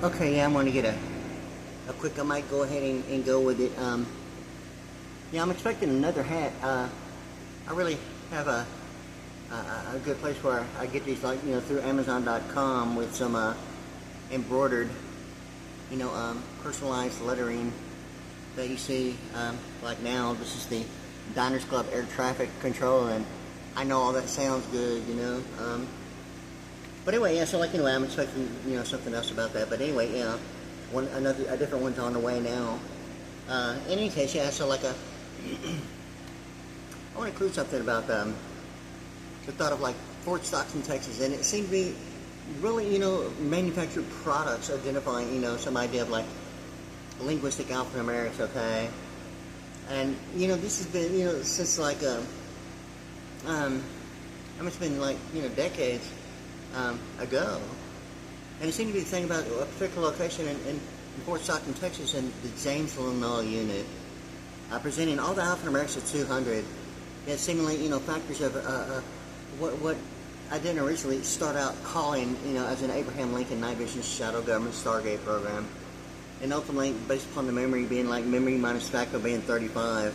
Okay, yeah, I'm going to get a quick, I might go ahead and go with it. Yeah, I'm expecting another hat. I really have a good place where I get these, like, through Amazon.com with some embroidered, personalized lettering that you see. Like now, this is the Diners Club Air Traffic Control, and I know all that sounds good, But anyway, yeah, so like, I'm expecting, something else about that. But anyway, yeah, a different one's on the way now. In any case, yeah, so like I want to include something about the thought of like Ford stocks in Texas, and it seemed to be really, manufactured products identifying, some idea of like linguistic alphanumerics, okay? And, this has been, since like, it's been like, decades ago. And it seemed to be the thing about a particular location in Fort Stockton, Texas, in the Janesville Mill unit, presenting all the alphanumerics at 200. Yet seemingly, factors of what I didn't originally start out calling, as an Abraham Lincoln night vision shadow government Stargate program. And ultimately, based upon the memory being like memory minus factor being 35.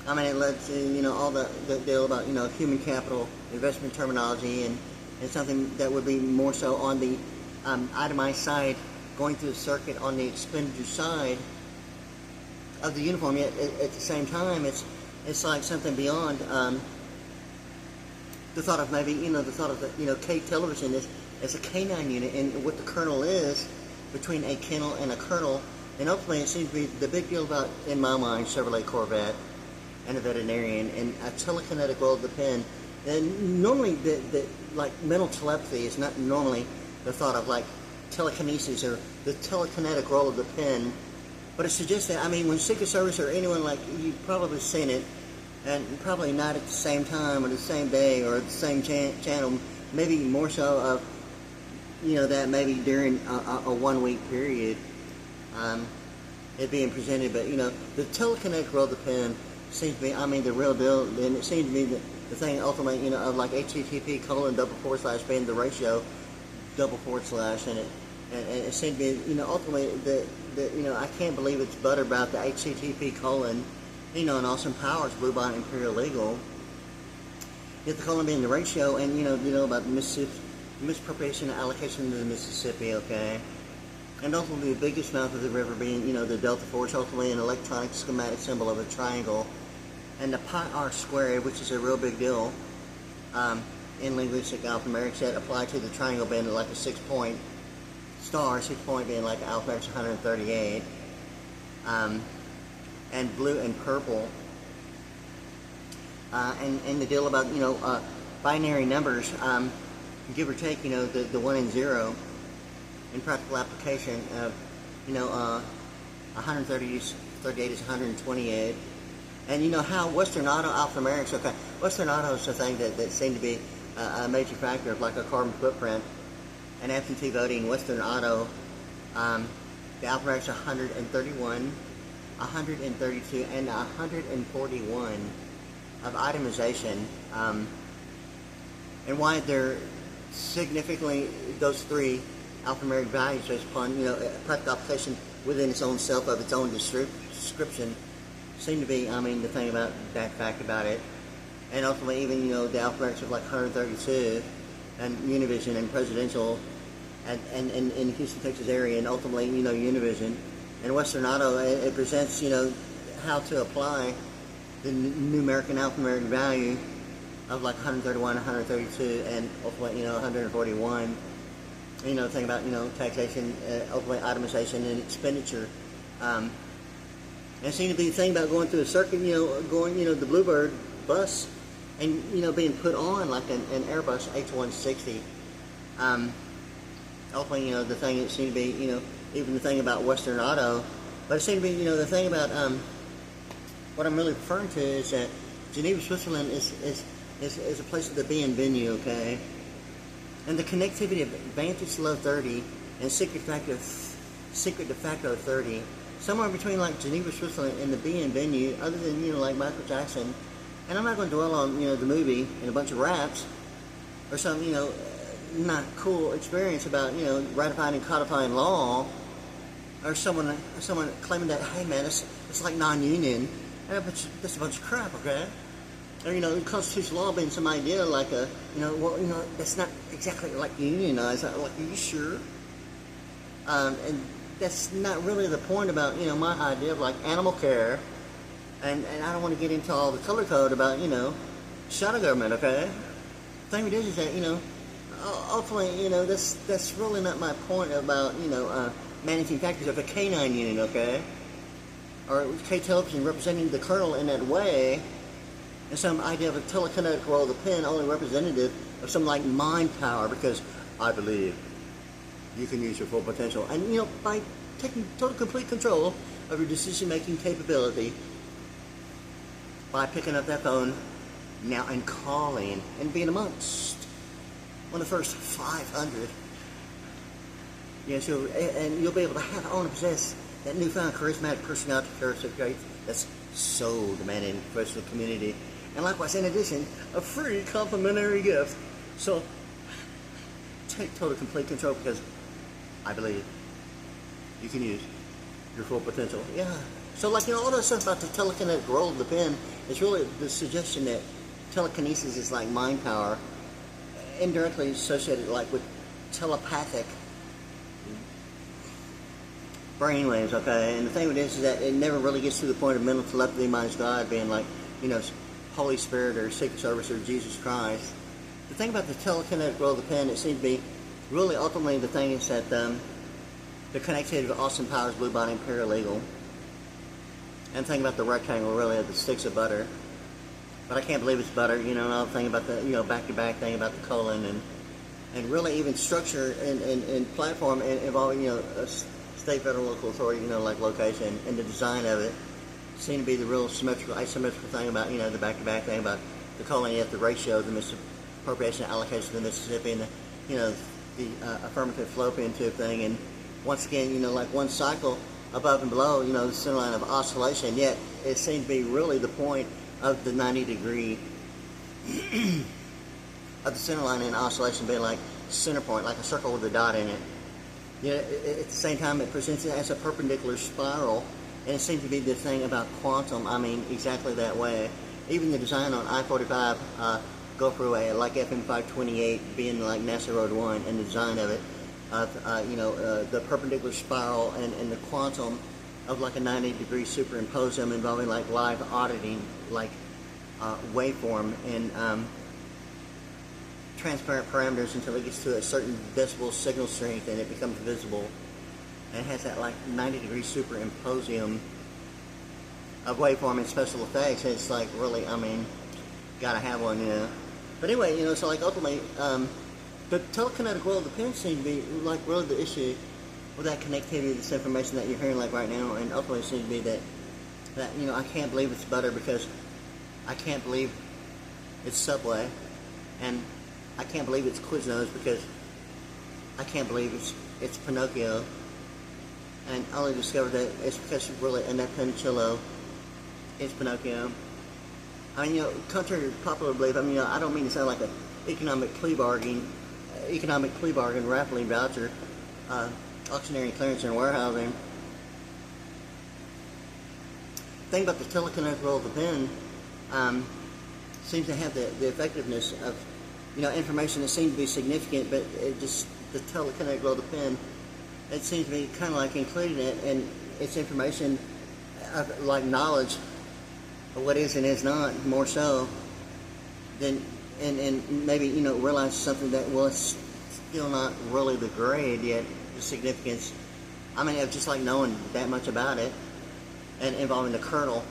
I mean, it led to, all the deal about, human capital, investment terminology, and something that would be more so on the itemized side, going through the circuit on the expenditure side of the uniform. Yet at the same time, it's like something beyond the thought of maybe, the thought of the, K television as a K9 unit, and what the kernel is between a kennel and a kernel. And ultimately, it seems to be the big deal about, in my mind, Chevrolet Corvette and a veterinarian and a telekinetic roll of the pen. And normally, the like mental telepathy is not normally the thought of like telekinesis or the telekinetic roll of the pen, but it suggests that, when Secret Service or anyone, like, you've probably seen it, and probably not at the same time or the same day or the same channel, maybe more so of, that maybe during a 1 week period, it being presented. But, the telekinetic roll of the pen seems to be, the real deal. And it seems to be the thing ultimately, of like HTTP:// being the ratio, // and it seems to be, ultimately I can't believe it's butter about the HTTP : and Austin Powers, Blue Bonnet Imperial Legal. Yet the colon being the ratio, and about the misappropriation and allocation to the Mississippi, okay? And ultimately the biggest mouth of the river being, the delta force, ultimately an electronic schematic symbol of a triangle. And the pi r squared, which is a real big deal in linguistic alphanumerics, that apply to the triangle being like a 6-point star, 6 point being like alphanumerics 138, and blue and purple. And the deal about, binary numbers, give or take, the 1 and 0 in practical application of, 138 is 128. And how Western Auto alphanumerics, okay, Western Auto is the thing that seemed to be a major factor of like a carbon footprint and absentee voting. Western Auto, the alphanumerics are 131, 132, and 141 of itemization. And why they're significantly, those three alphanumeric values based upon, practical application within its own self of its own description, seem to be, the thing about that fact about it. And ultimately, even, the alphanumerics of like 132 and Univision and presidential and in the Houston, Texas area, and ultimately, Univision and Western Auto, it presents, how to apply the numeric and alphanumeric value of like 131, 132, and ultimately, 141. The thing about, taxation, ultimately itemization and expenditure. And it seemed to be the thing about going through a circuit, going, the Bluebird bus, and, being put on like an Airbus H-160. Ultimately, the thing, it seemed to be, even the thing about Western Auto, but it seemed to be, the thing about, what I'm really referring to is that Geneva, Switzerland is a place of the venue, okay? And the connectivity of Vantage Low 30 and Secret De Facto 30, somewhere between like Geneva, Switzerland and the venue, other than, like Michael Jackson. And I'm not going to dwell on, the movie and a bunch of raps or some, not cool experience about, you know, ratifying and codifying law, or someone claiming that, hey man, it's like non-union, and that's a bunch of crap, okay? Or, you know, constitutional law being some idea like a, you know, well, you know, that's not exactly like unionized. Like, are you sure? And that's not really the point about, you know, my idea of like animal care, and I don't want to get into all the color code about, you know, shadow government, okay? The thing it is that, you know, ultimately, you know, that's really not my point about, you know, managing factors of a canine unit, okay? Or K television representing the kernel in that way, and some idea of a telekinetic role of the pen only representative of some like mind power, because I believe you can use your full potential. And, you know, by taking total complete control of your decision-making capability, by picking up that phone now and calling and being amongst one of the first 500. Yes, and you'll be able to have, own, and possess that newfound charismatic personality characteristic that's so demanding in the professional community. And likewise, in addition, a free complimentary gift. So, take total complete control, because I believe you can use your full potential. Yeah. So, like, you know, all that stuff about the telekinetic role of the pen is really the suggestion that telekinesis is like mind power, indirectly associated like with telepathic brainwaves, okay? And the thing with this is that it never really gets to the point of mental telepathy minus God being like, you know, Holy Spirit or Secret Service or Jesus Christ. The thing about the telekinetic role of the pen, it seems to be really ultimately the thing is that the connectivity of Austin Powers, Blue Bonnet, and Paralegal. And the thing about the rectangle really are the sticks of butter. But I can't believe it's butter, you know, and all the thing about the, you know, back-to-back thing about the colon, and really even structure and platform involving, you know, a state, federal, local authority, you know, like location, and the design of it seem to be the real symmetrical, asymmetrical thing about, you know, the back-to-back thing about the colon, yet the ratio, the misappropriation allocation of the Mississippi, and the, you know, the affirmative fallopian tube thing, and once again, you know, like one cycle above and below, you know, the center line of oscillation, yet it seemed to be really the point of the 90-degree of the center line in oscillation being like center point, like a circle with a dot in it. You know, at the same time, it presents it as a perpendicular spiral, and it seems to be the thing about quantum, I mean, exactly that way. Even the design on I-45 go-through like FM528 being like NASA Road 1, and the design of it, you know, the perpendicular spiral and the quantum of like a 90-degree superimposium involving like live auditing, like waveform and transparent parameters until it gets to a certain decibel signal strength and it becomes visible, and it has that like 90-degree superimposium of waveform and special effects. And it's like really, I mean, gotta have one, you know. But anyway, you know, so like ultimately, the telekinetic role of the pen seems to be like really the issue with that connectivity, this information that you're hearing like right now, and ultimately it seems to be that you know, I can't believe it's butter because I can't believe it's Subway, and I can't believe it's Quiznos because I can't believe it's Pinocchio, and I only discovered that it's because really in that Penicillo it's Pinocchio. I mean, you know, contrary to popular belief, I mean, you know, I don't mean to sound like an economic plea bargain, raffling voucher, auctioneering, clearance, and warehousing. The thing about the telekinetic role of the pen seems to have the effectiveness of, you know, information that seems to be significant, but it just, the telekinetic role of the pen, it seems to be kind of like including it, and it's information of, like knowledge of what is and is not, more so than, and maybe, you know, realize something that, well, it's still not really the grade yet, the significance, I mean, of just like knowing that much about it, and involving the kernel,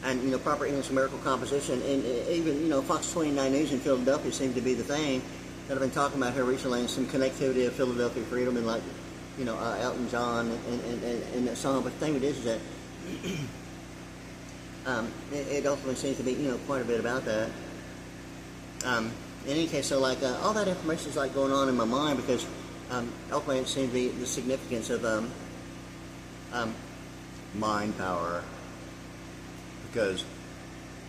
and, you know, proper English numerical composition, and even, you know, Fox 29 News in Philadelphia seemed to be the thing that I've been talking about here recently, and some connectivity of Philadelphia freedom, and like, you know, Elton John and that song. But the thing is that it ultimately seems to be, you know, quite a bit about that. In any case, so like all that information is like going on in my mind, because ultimately it seems to be the significance of mind power, because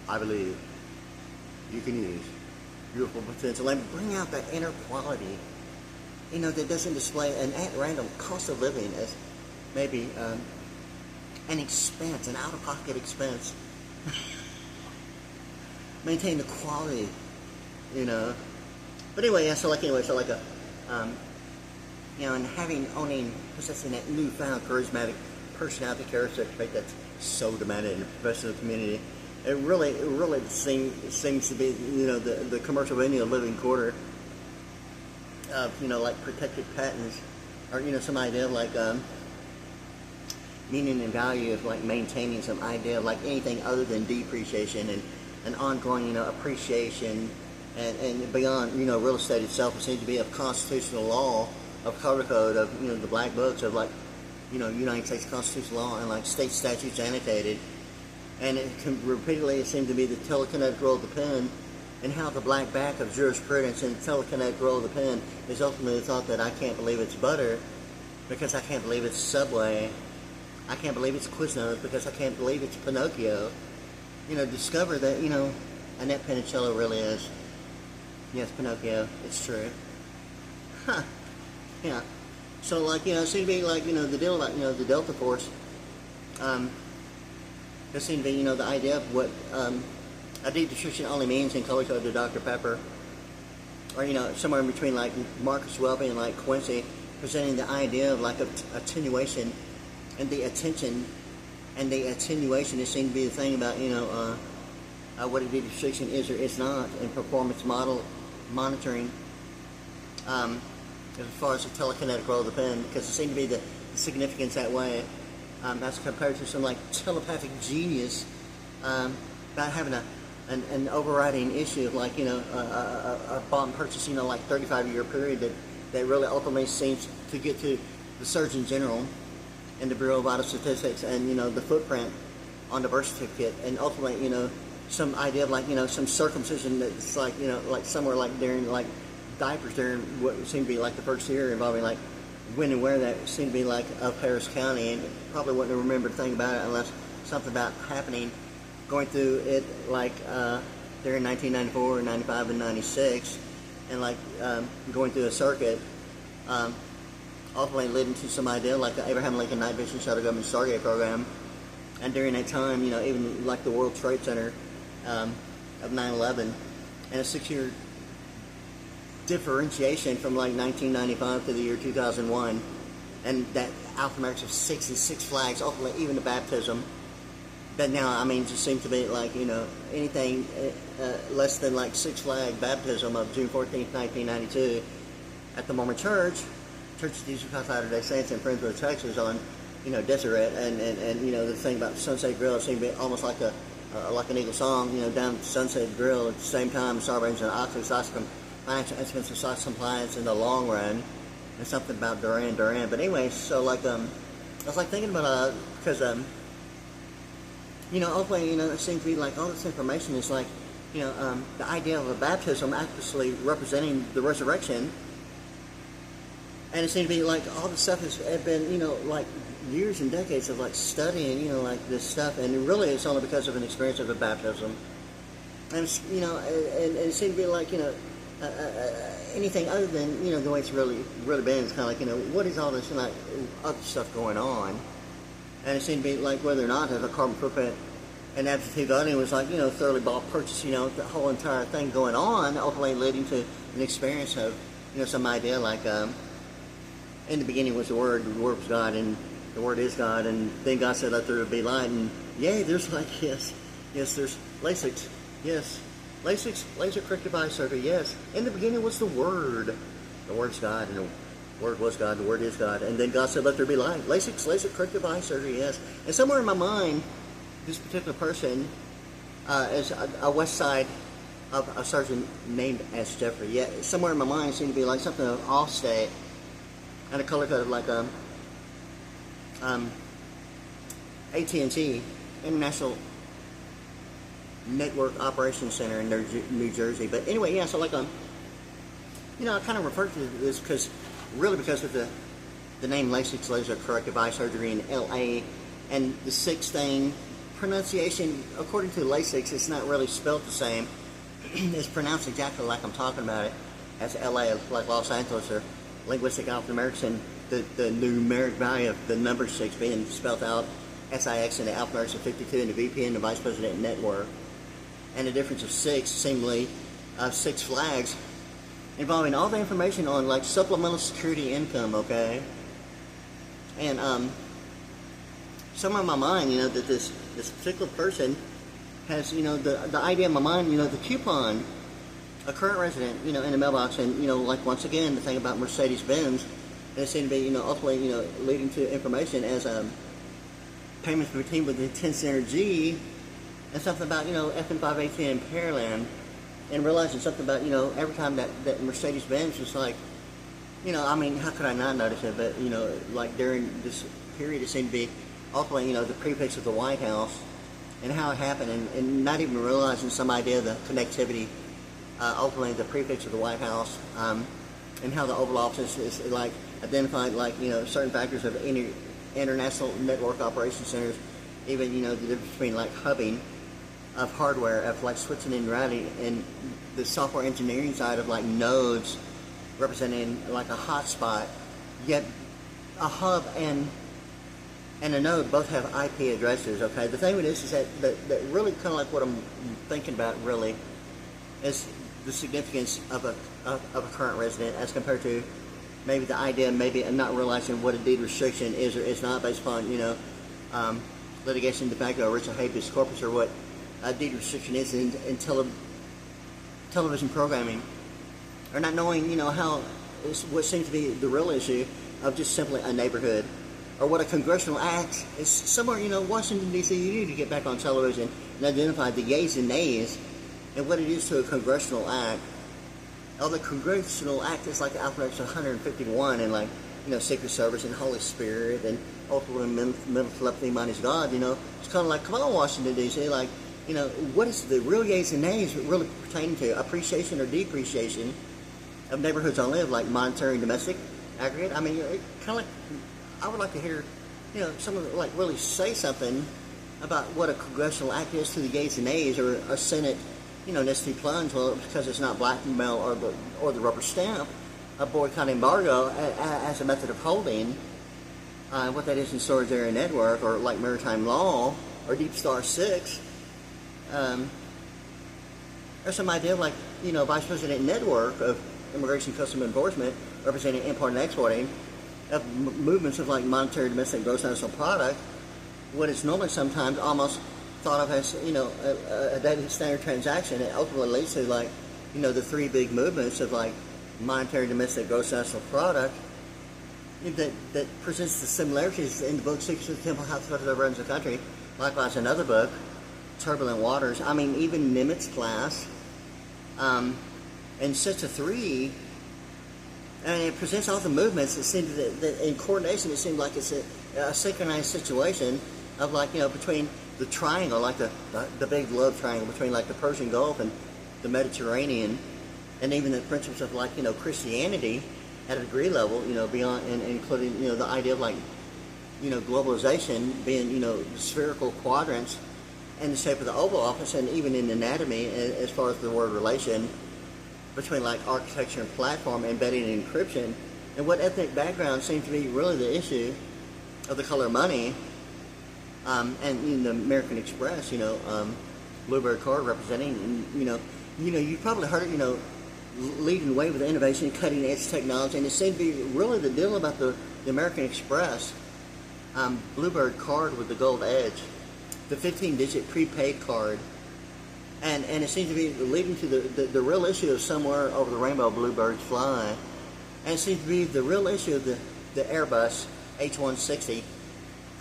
I believe you can use beautiful potential and bring out that inner quality, you know, that doesn't display an at-random cost of living as maybe an expense, an out-of-pocket expense. Maintain the quality, you know. But anyway, yeah, so like you know, and possessing that newfound charismatic personality characteristic that's so demanded in the professional community, it really seems to be, you know, the commercial venue of living quarter of, you know, like protected patents, or, you know, some idea of like meaning and value of like maintaining some idea of like anything other than depreciation and an ongoing, you know, appreciation and beyond, you know, real estate itself. It seems to be a constitutional law of color code of, you know, the black books of like, you know, United States constitutional law and like state statutes annotated. And it can repeatedly seem to be the telekinetic roll of the pen, and how the black back of jurisprudence and the telekinetic roll of the pen is ultimately the thought that I can't believe it's butter because I can't believe it's Subway. I can't believe it's Quiznos because I can't believe it's Pinocchio. You know, discover that, you know, Annette Penicello really is. Yes, Pinocchio. It's true. Huh. Yeah. So, like, you know, it seemed to be like, you know, the deal about, you know, the Delta Force. There seemed to be, you know, the idea of what a deep description only means in color code to Dr. Pepper. Or, you know, somewhere in between, like, Marcus Welby and, like, Quincy, presenting the idea of, like, attenuation and the attention and the attenuation. It seemed to be the thing about, you know, what a deep description is or is not in performance model monitoring. As far as the telekinetic roll of the pen, because it seemed to be the significance that way. That's compared to some like telepathic genius about having an overriding issue of like, you know, a bond purchase, you know, like 35-year period that really ultimately seems to get to the Surgeon General and the Bureau of Vital Statistics and, you know, the footprint on the birth certificate, and ultimately, you know, some idea of like, you know, some circumcision that's like, you know, like somewhere like during like diapers during what seemed to be like the first year involving like when and where that seemed to be like of Harris County, and probably wouldn't remember a thing about it unless something about happening going through it like during 1994, 95, and 96, and like going through a circuit, ultimately leading to some idea like the Abraham Lincoln Night Vision Shuttle Government Stargate program. And during that time, you know, even like the World Trade Center of 9/11, and a 6-year differentiation from like 1995 to the year 2001, and that alphanumerics of 6 and 6 Flags, ultimately even the baptism, that now, I mean, just seems to be like, you know, anything less than like 6 Flag baptism of June 14th, 1992 at the Mormon Church of Jesus Christ of Latter-day Saints in Friendswood, Texas on, you know, Deseret, and you know, the thing about Sunset Grill seemed to be almost like like an Eagle song, you know, down Sunset Grill at the same time, Sarbanes and Oxley, financial instruments of SOX compliance in the long run, and something about Duran. But anyway, so like I was like thinking about because you know, hopefully, you know, it seems to be like all this information is like, you know, the idea of a baptism actually representing the resurrection, and it seemed to be like all the stuff has been, you know, like years and decades of like studying, you know, like this stuff, and really it's only because of an experience of a baptism, and you know, and it seemed to be like, you know. Anything other than, you know, the way it's really been is kind of like, you know, what is all this like other stuff going on? And it seemed to be like whether or not there's a carbon footprint and absentee voting was like, you know, thoroughly bought purchase, you know, the whole entire thing going on, ultimately leading to an experience of, you know, some idea like in the beginning was the Word was God, and the Word is God, and then God said let there be light, and yay, there's like, yes, there's LASIK, yes. LASIK, laser corrective eye surgery, yes. In the beginning was the Word. The Word's God, and the Word was God, the Word is God. And then God said, let there be light. LASIK, laser corrective eye surgery, yes. And somewhere in my mind, this particular person is a west side of a surgeon named as Jeffrey. Yeah, somewhere in my mind it seemed to be like something of Allstate and a color code of like AT&T, International Network Operations Center in New Jersey. But anyway, yeah, so like you know, I kind of referred to this because of the name LASIK, laser corrective eye surgery in LA, and the 6 thing pronunciation according to LASIK, it's not really spelled the same is pronounced exactly like I'm talking about it, as LA, like Los Angeles, or linguistic alphanumerics, and the numeric value of the number 6 being spelled out SIX in the alphanumerics of 52 and the VPN, the Vice President Network, and the difference of 6, seemingly 6 flags, involving all the information on like supplemental security income, okay? And somewhere in my mind, that this particular person has, the idea in my mind, the coupon, a current resident, in the mailbox, and, like once again, the thing about Mercedes-Benz, and it seemed to be, ultimately, leading to information as payments routine with the 10 standard G, and something about, FN5 ATM Pearland, and realizing something about, every time that Mercedes-Benz was like, how could I not notice it, but, like during this period, it seemed to be ultimately, the prefix of the White House, and how it happened, and not even realizing some idea of the connectivity, ultimately the prefix of the White House, and how the Oval Office is like identified like, certain factors of international network operation centers, even, the difference between like hubbing of hardware, of like switching and routing, and the software engineering side of like nodes representing like a hotspot, yet a hub and a node both have IP addresses, okay? The thing with this is that really kind of like what I'm thinking about really is the significance of a current resident as compared to maybe the idea, maybe not realizing what a deed restriction is or is not based upon, litigation de facto, original habeas corpus, or what a deed restriction is in television programming, or not knowing, how what seems to be the real issue of just simply a neighborhood, or what a congressional act is somewhere, Washington, D.C., you need to get back on television and identify the yays and nays and what it is to a congressional act. Oh, the congressional act is like the alphabetics of 151, and like, Secret Service and Holy Spirit and ultimately mental telepathy minus God, it's kind of like, come on, Washington, D.C., like, what is the real yays and nays really pertaining to appreciation or depreciation of neighborhoods I live, like monetary and domestic aggregate? I mean, kind of like, I would like to hear, someone like really say something about what a congressional act is to the yays and nays, or a Senate, nasty plunge, well, because it's not blackmail or the rubber stamp, a boycott embargo as a method of holding, what that is in storage area network, or like maritime law, or Deep Star 6, or some idea of like, Vice President Network of Immigration Customs Enforcement representing import and exporting of movements of like monetary domestic gross national product, what is normally sometimes almost thought of as, a daily standard transaction. It ultimately leads to like, the 3 big movements of like monetary domestic gross national product that presents the similarities in the book Secrets of the Temple, How the Federal Runs the Country. Likewise, another book, Turbulent Waters. I mean, even Nimitz class, and sets of 3, and it presents all the movements. It seems that in coordination, it seems like it's a synchronized situation of like, between the triangle, like the big love triangle between like the Persian Gulf and the Mediterranean, and even the principles of like, Christianity at a degree level, beyond, and including, the idea of like, globalization being, the spherical quadrants and the shape of the Oval Office, and even in anatomy as far as the word relation between like architecture and platform, embedding and encryption, and what ethnic background seems to be really the issue of the color money, and in the American Express, Bluebird card representing, you probably heard it, leading the way with innovation, cutting edge technology, and it seemed to be really the deal about the American Express Bluebird card with the gold edge, the 15-digit prepaid card, and it seems to be leading to the real issue of somewhere over the rainbow bluebirds fly, and it seems to be the real issue of the Airbus H-160.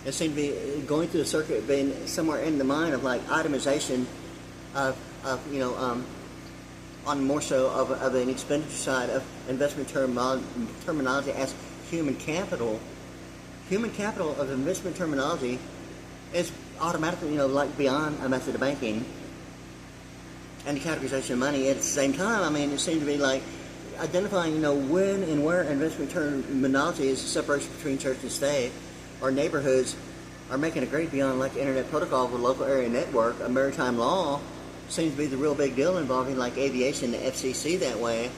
It seemed to be going through the circuit, being somewhere in the mind of like itemization of on more so of an expenditure side of investment terminology as human capital. Human capital of investment terminology is automatically, like beyond a method of banking and the categorization of money. At the same time, I mean, it seemed to be like identifying, when and where investment terminology is a separation between church and state, or neighborhoods are making a great beyond like internet protocol with local area network, a maritime law, seems to be the real big deal involving like aviation, the FCC that way.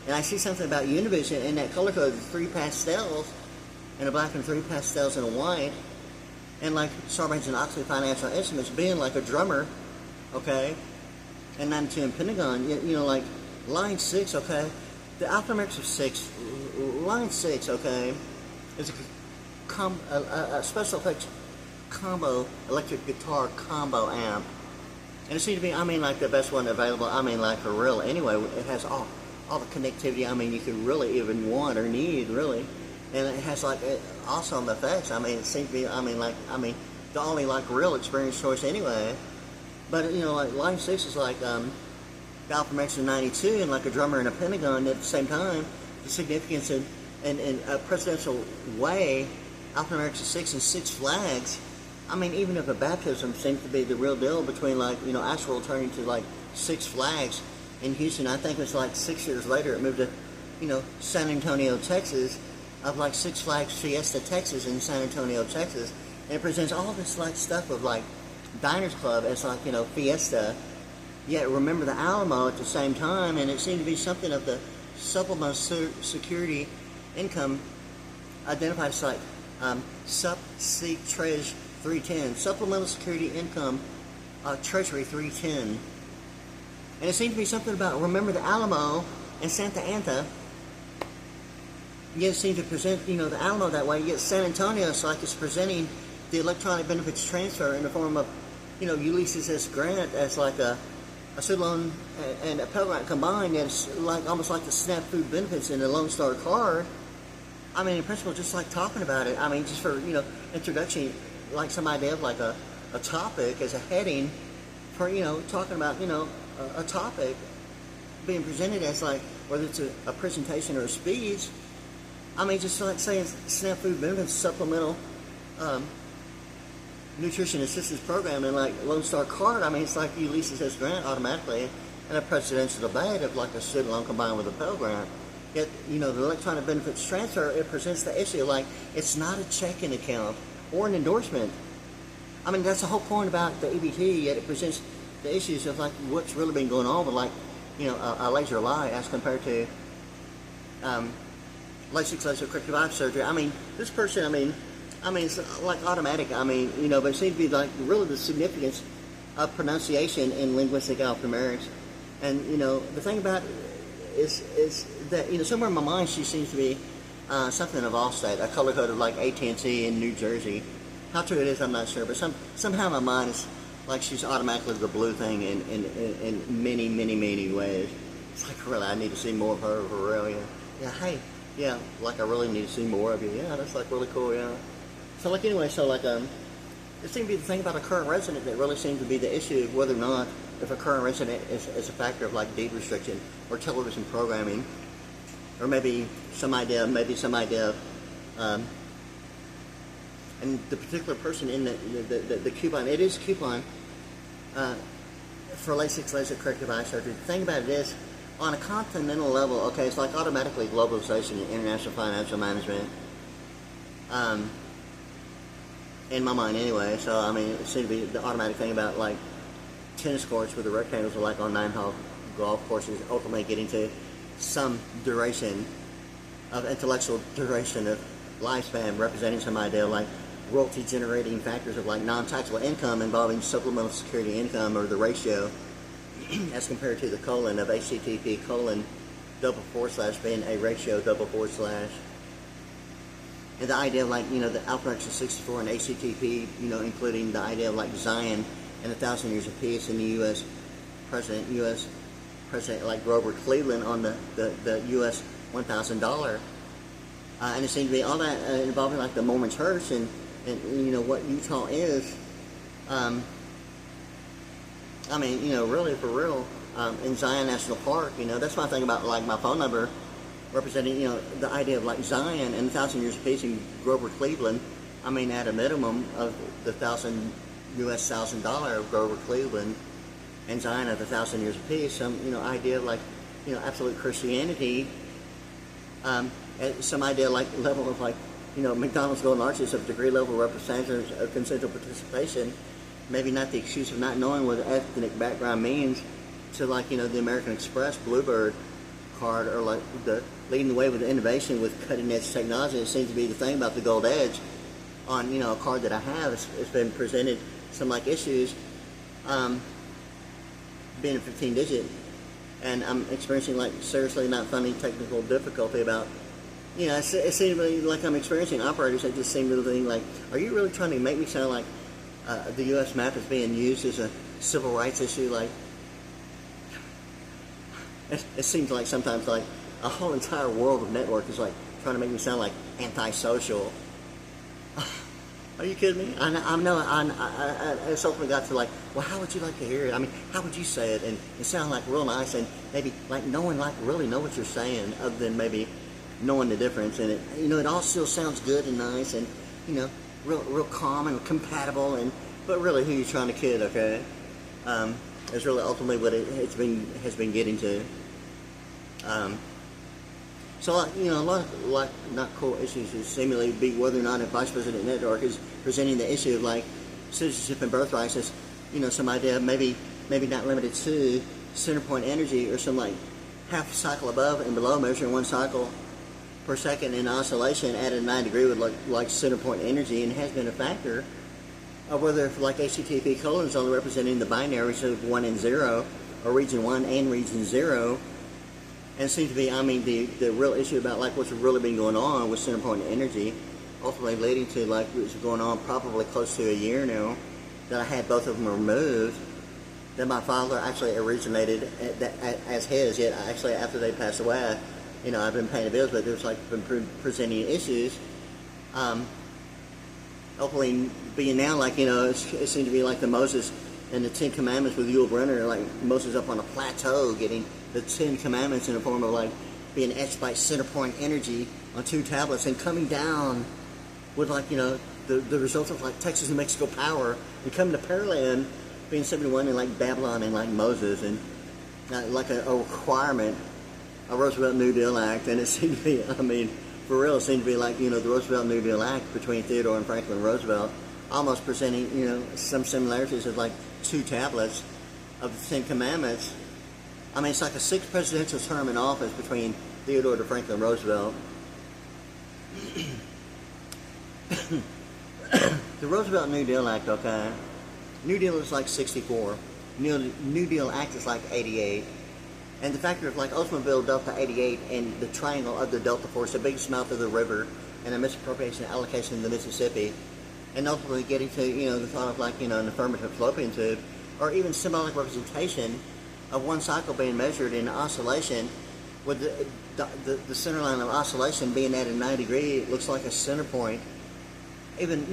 And I see something about Univision and that color code, 3 pastels in a black and 3 pastels in a white. And like Sarbanes-Oxley Financial Instruments being like a drummer, okay, and 92 in Pentagon, you know, like line 6, okay, the alphanumerics of 6, line 6, okay, is a special effects combo electric guitar combo amp, and it seems to be, I mean, like the best one available. I mean, like for real. Anyway, it has all the connectivity. I mean, you could really even want or need really. And it has like awesome effects. I mean, it seems to be, I mean, the only like real experience choice anyway. But you know, like line 6 is like the alphanumerics of 92 and like a drummer in a Pentagon at the same time. The significance in a presidential way, alphanumerics of 6 and 6 flags. I mean, even if a baptism seems to be the real deal between like, you know, actual turning to like 6 flags in Houston. I think it's like 6 years later it moved to, you know, San Antonio, Texas. Of like 6 Flags Fiesta, Texas in San Antonio, Texas. And it presents all this like stuff of like Diners Club as like, you know, Fiesta. Yet remember the Alamo at the same time, and it seemed to be something of the supplemental security income identified as like Sup-Seek Treas 310. Supplemental security income Treasury 310. And it seemed to be something about remember the Alamo and Santa Ana. Yet it seems to present, you know, the Alamo that way. Yet San Antonio, it's like it's presenting the electronic benefits transfer in the form of, you know, Ulysses S. Grant as like a student loan and a Pell Grant combined. And it's like almost like the SNAP food benefits in the Lone Star card. I mean, in principle, just like talking about it. I mean, just for, you know, introduction, like some idea of like a topic as a heading for, you know, talking about, you know, a topic being presented as like, whether it's a presentation or a speech. I mean, just like saying SNAP food benefits supplemental nutrition assistance program and like Lone Star card. I mean, it's like Ulysses S. Grant automatically in a presidential debate of like a student loan combined with a Pell Grant. Yet, you know, the electronic benefits transfer, it presents the issue like it's not a checking account or an endorsement. I mean, that's the whole point about the EBT, yet it presents the issues of like what's really been going on with like, you know, a laser eye as compared to LASIK laser corrective eye surgery. I mean, this person, I mean, it's like automatic. I mean, you know, but it seems to be like really the significance of pronunciation in linguistic alphanumerics. And you know, the thing about it is that, you know, somewhere in my mind she seems to be something of Allstate, a color code of like AT&T in New Jersey. How true it is, I'm not sure, but somehow my mind is like she's automatically the blue thing in many ways. It's like, really, I need to see more of her for real. Yeah, hey. Yeah, like I really need to see more of you. Yeah, that's like really cool, yeah. So like anyway, so like it seems to be the thing about a current resident that really seems to be the issue of whether or not if a current resident is a factor of like deed restriction or television programming, or maybe some idea of and the particular person in the coupon, it is a coupon for LASIK laser corrective eye surgery. The thing about it is, on a continental level, okay, it's like automatically globalization and international financial management. In my mind anyway, so I mean, it seems to be the automatic thing about like tennis courts where the rectangles are like on 9-hole golf courses, ultimately getting to some duration of intellectual duration of lifespan, representing some idea like royalty generating factors of like non-taxable income involving supplemental security income, or the ratio as compared to the colon of HTTP : // being a ratio : // and the idea of like, you know, the alphanumerics of 64 and HTTP, you know, including the idea of like Zion and 1,000 Years of Peace, and the U.S. President like Grover Cleveland on the U.S. $1,000, and it seemed to be all that involving like the Mormon Church and you know what Utah is. I mean, you know, really for real, in Zion National Park, you know, that's my thing about like my phone number representing, you know, the idea of like Zion and 1,000 Years of Peace in Grover Cleveland. I mean, at a minimum of the $1,000 of Grover Cleveland and Zion of 1,000 Years of Peace, some, you know, idea of like, you know, absolute Christianity, some idea like level of like, you know, McDonald's Golden Arches of degree level representatives of consensual participation maybe not the excuse of not knowing what ethnic background means, to like, the American Express Bluebird card, or like the leading the way with the innovation with cutting edge technology. It seems to be the thing about the gold edge on, a card that I have. It's been presented some like issues, being a 15 digit, and I'm experiencing like seriously not funny technical difficulty about, it seems like I'm experiencing operators that just seem to think like, are you really trying to make me sound like the U.S. map is being used as a civil rights issue? Like, it seems like sometimes like a whole entire world of network is like trying to make me sound like antisocial. Are you kidding me? I ultimately got to like, well, how would you like to hear it? I mean, how would you say it? And it sounded like real nice, and maybe like no one like really know what you're saying, other than maybe knowing the difference. And it, it all still sounds good and nice, and real calm and compatible. And but really, who you trying to kid? Okay, is really ultimately what has been getting to. So, a lot of like not cool issues is seemingly be whether or not a vice president network is presenting the issue of like citizenship and birthrights as, some idea maybe not limited to center point energy, or some like half cycle above and below, measuring 1 cycle per second in oscillation at a 9 degree with like center point energy, and has been a factor of whether like HTTP colon is only representing the binaries of 1 and 0, or region 1 and region 0. And it seems to be, the real issue about like what's really been going on with center point energy, ultimately leading to like what's going on probably close to a year now, that I had both of them removed, that my father actually originated as his, yet actually after they passed away, I've been paying the bills, but there's like been presenting issues. Hopefully being now like, it seemed to be like the Moses and the 10 Commandments with Yul Brynner, like Moses up on a plateau getting the 10 Commandments in the form of like being etched by center point energy on 2 tablets, and coming down with like, the results of like Texas and Mexico power, and coming to Pearland being 71 in like Babylon and like Moses, and like a requirement, a Roosevelt New Deal Act. And it seemed to be, for real, it seemed to be like, the Roosevelt New Deal Act between Theodore and Franklin Roosevelt, almost presenting, some similarities of like 2 tablets of the 10 Commandments. It's like a 6th presidential term in office between Theodore to Franklin Roosevelt. The Roosevelt New Deal Act, okay. New Deal is like 64. New Deal Act is like 88. And the factor of like Oldsmobile Delta 88 and the triangle of the Delta Force, the biggest mouth of the river, and a misappropriation allocation in the Mississippi, and ultimately getting to, the thought of like, an affirmative fallopian tube, or even symbolic representation of 1 cycle being measured in oscillation, with the center line of oscillation being at a 9 degree. It looks like a center point, even,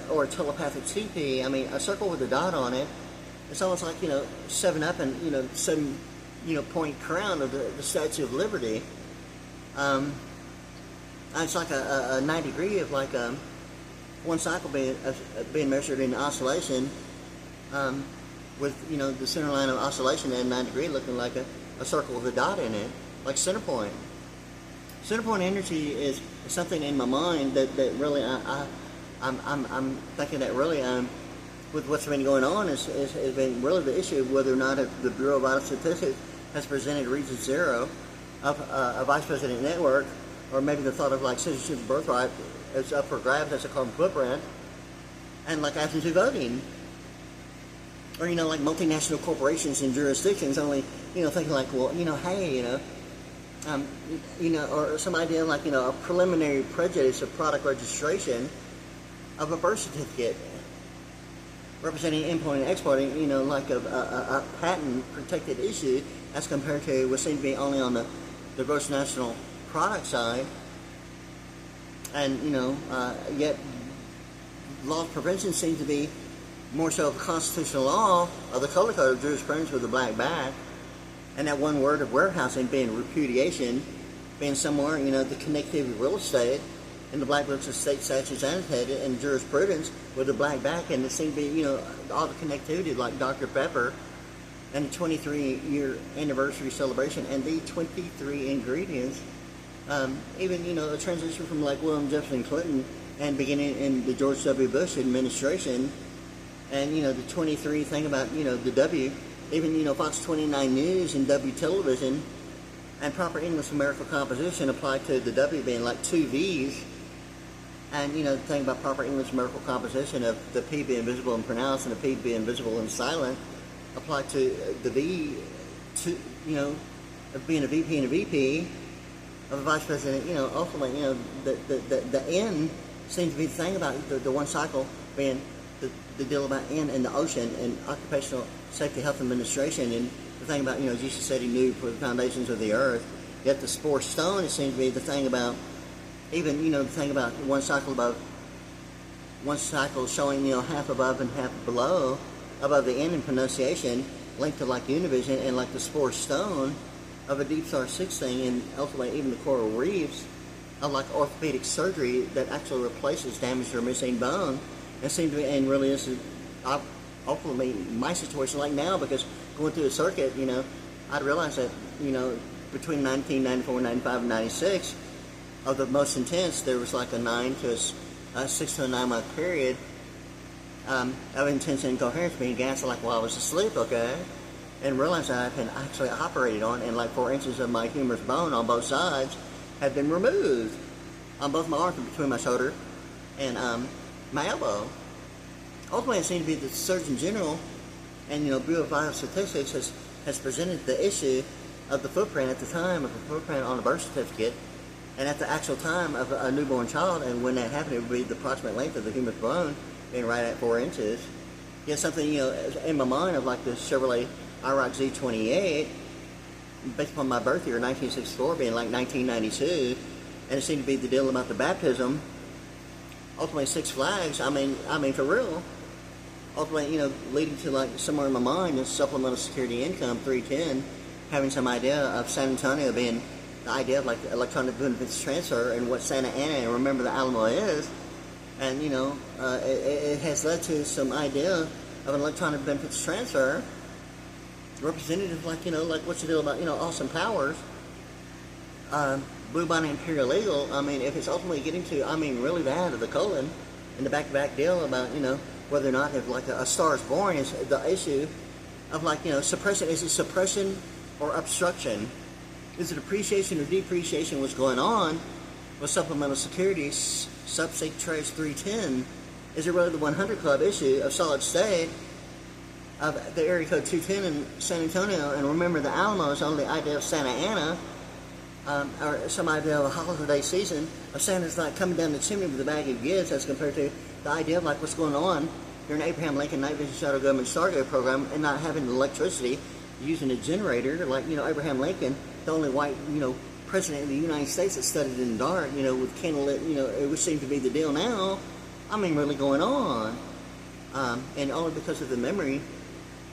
or a telepathic TP. A circle with a dot on it, it's almost like, 7-Up and, 7, point crown of the Statue of Liberty. It's like a 9 degree of like 1 cycle being measured in oscillation, with, the center line of oscillation at 9 degree looking like a circle with a dot in it, like center point. Center point energy is something in my mind that really I'm thinking that really with what's been going on has been really the issue of whether or not the Bureau of Vital Statistics has presented Region 0 of a vice president network, or maybe the thought of like citizenship and birthright is up for grabs as a carbon footprint, and like absentee voting. Or, like multinational corporations and jurisdictions only, thinking like, well, hey, or some idea like, a preliminary prejudice of product registration of a birth certificate representing importing and exporting, like a patent protected issue as compared to what seems to be only on the gross national product side. And, yet loss prevention seems to be more so of a constitutional law of the color code of jurisprudence with a black back, and that one word of warehousing being repudiation, being somewhere, the connectivity of real estate, and the black books of state statutes annotated, and jurisprudence with a black back, and it seemed to be, all the connectivity like Dr. Pepper, and the 23-year anniversary celebration, and the 23 ingredients, even, a transition from like William Jefferson Clinton, and beginning in the George W. Bush administration, And, you know, the 23 thing about, you know, the W, even, you know, Fox 29 News and W Television and proper English numerical composition apply to the W being like two V's. And, you know, the thing about proper English numerical composition of the P being visible and pronounced and the P being visible and silent apply to the V, to, you know, of being a VP and a VP of a vice president. You know, ultimately, you know, the N seems to be the thing about the one cycle being the deal about N and the ocean and occupational safety health administration, and the thing about, you know, Jesus said he knew for the foundations of the earth. Yet the spore stone, it seems to be the thing about, even, you know, the thing about one cycle above, one cycle showing, you know, half above and half below, above the N in pronunciation, linked to like Univision, and like the spore stone of a Deep Star 6 thing, and ultimately even the coral reefs of like orthopedic surgery that actually replaces damaged or missing bone. It seems to be, and really this is ultimately my situation like now, because going through a circuit, you know, I'd realized that, you know, between 1994, 95, and 96, of the most intense, there was like a 6 to a 9 month period of intense incoherence, being gassed like while I was asleep, okay? And realized that I've been actually operated on, and like 4 inches of my humerus bone on both sides had been removed on both my arms between my shoulder and my elbow. Ultimately, it seemed to be the Surgeon General and, you know, Bureau of Biostatistics has presented the issue of the footprint at the time of a footprint on a birth certificate, and at the actual time of a newborn child, and when that happened, it would be the approximate length of the humerus bone being right at 4 inches. You know, something, you know, in my mind of like the Chevrolet IROC Z28, based upon my birth year, 1964, being like 1992, and it seemed to be the deal about the baptism. Ultimately, Six Flags, I mean for real. Ultimately, you know, leading to like somewhere in my mind is supplemental security income 310, having some idea of San Antonio being the idea of like electronic benefits transfer and what Santa Ana and Remember the Alamo is, and, you know, it has led to some idea of an electronic benefits transfer. Representative like, you know, like what's the deal about, you know, Austin Powers, Blue Bonnet Imperial Legal. I mean, if it's ultimately getting to, I mean, really bad of the colon, and the back-to-back deal about, you know, whether or not if like a Star is Born is the issue of like, you know, suppression. Is it suppression or obstruction? Is it appreciation or depreciation? What's going on with supplemental securities, Subsec Trace 310? Is it really the 100 Club issue of solid state of the area code 210 in San Antonio, and Remember the Alamo is only the idea of Santa Ana, or some idea of a holiday season of Santa's like coming down the chimney with a bag of gifts, as compared to the idea of like what's going on during the Abraham Lincoln Night Vision Shadow Government Stargate program, and not having electricity, using a generator like, you know, Abraham Lincoln, the only white, you know, president of the United States that studied in the dark, you know, with candlelit, you know, it would seem to be the deal now. I mean, really going on, and only because of the memory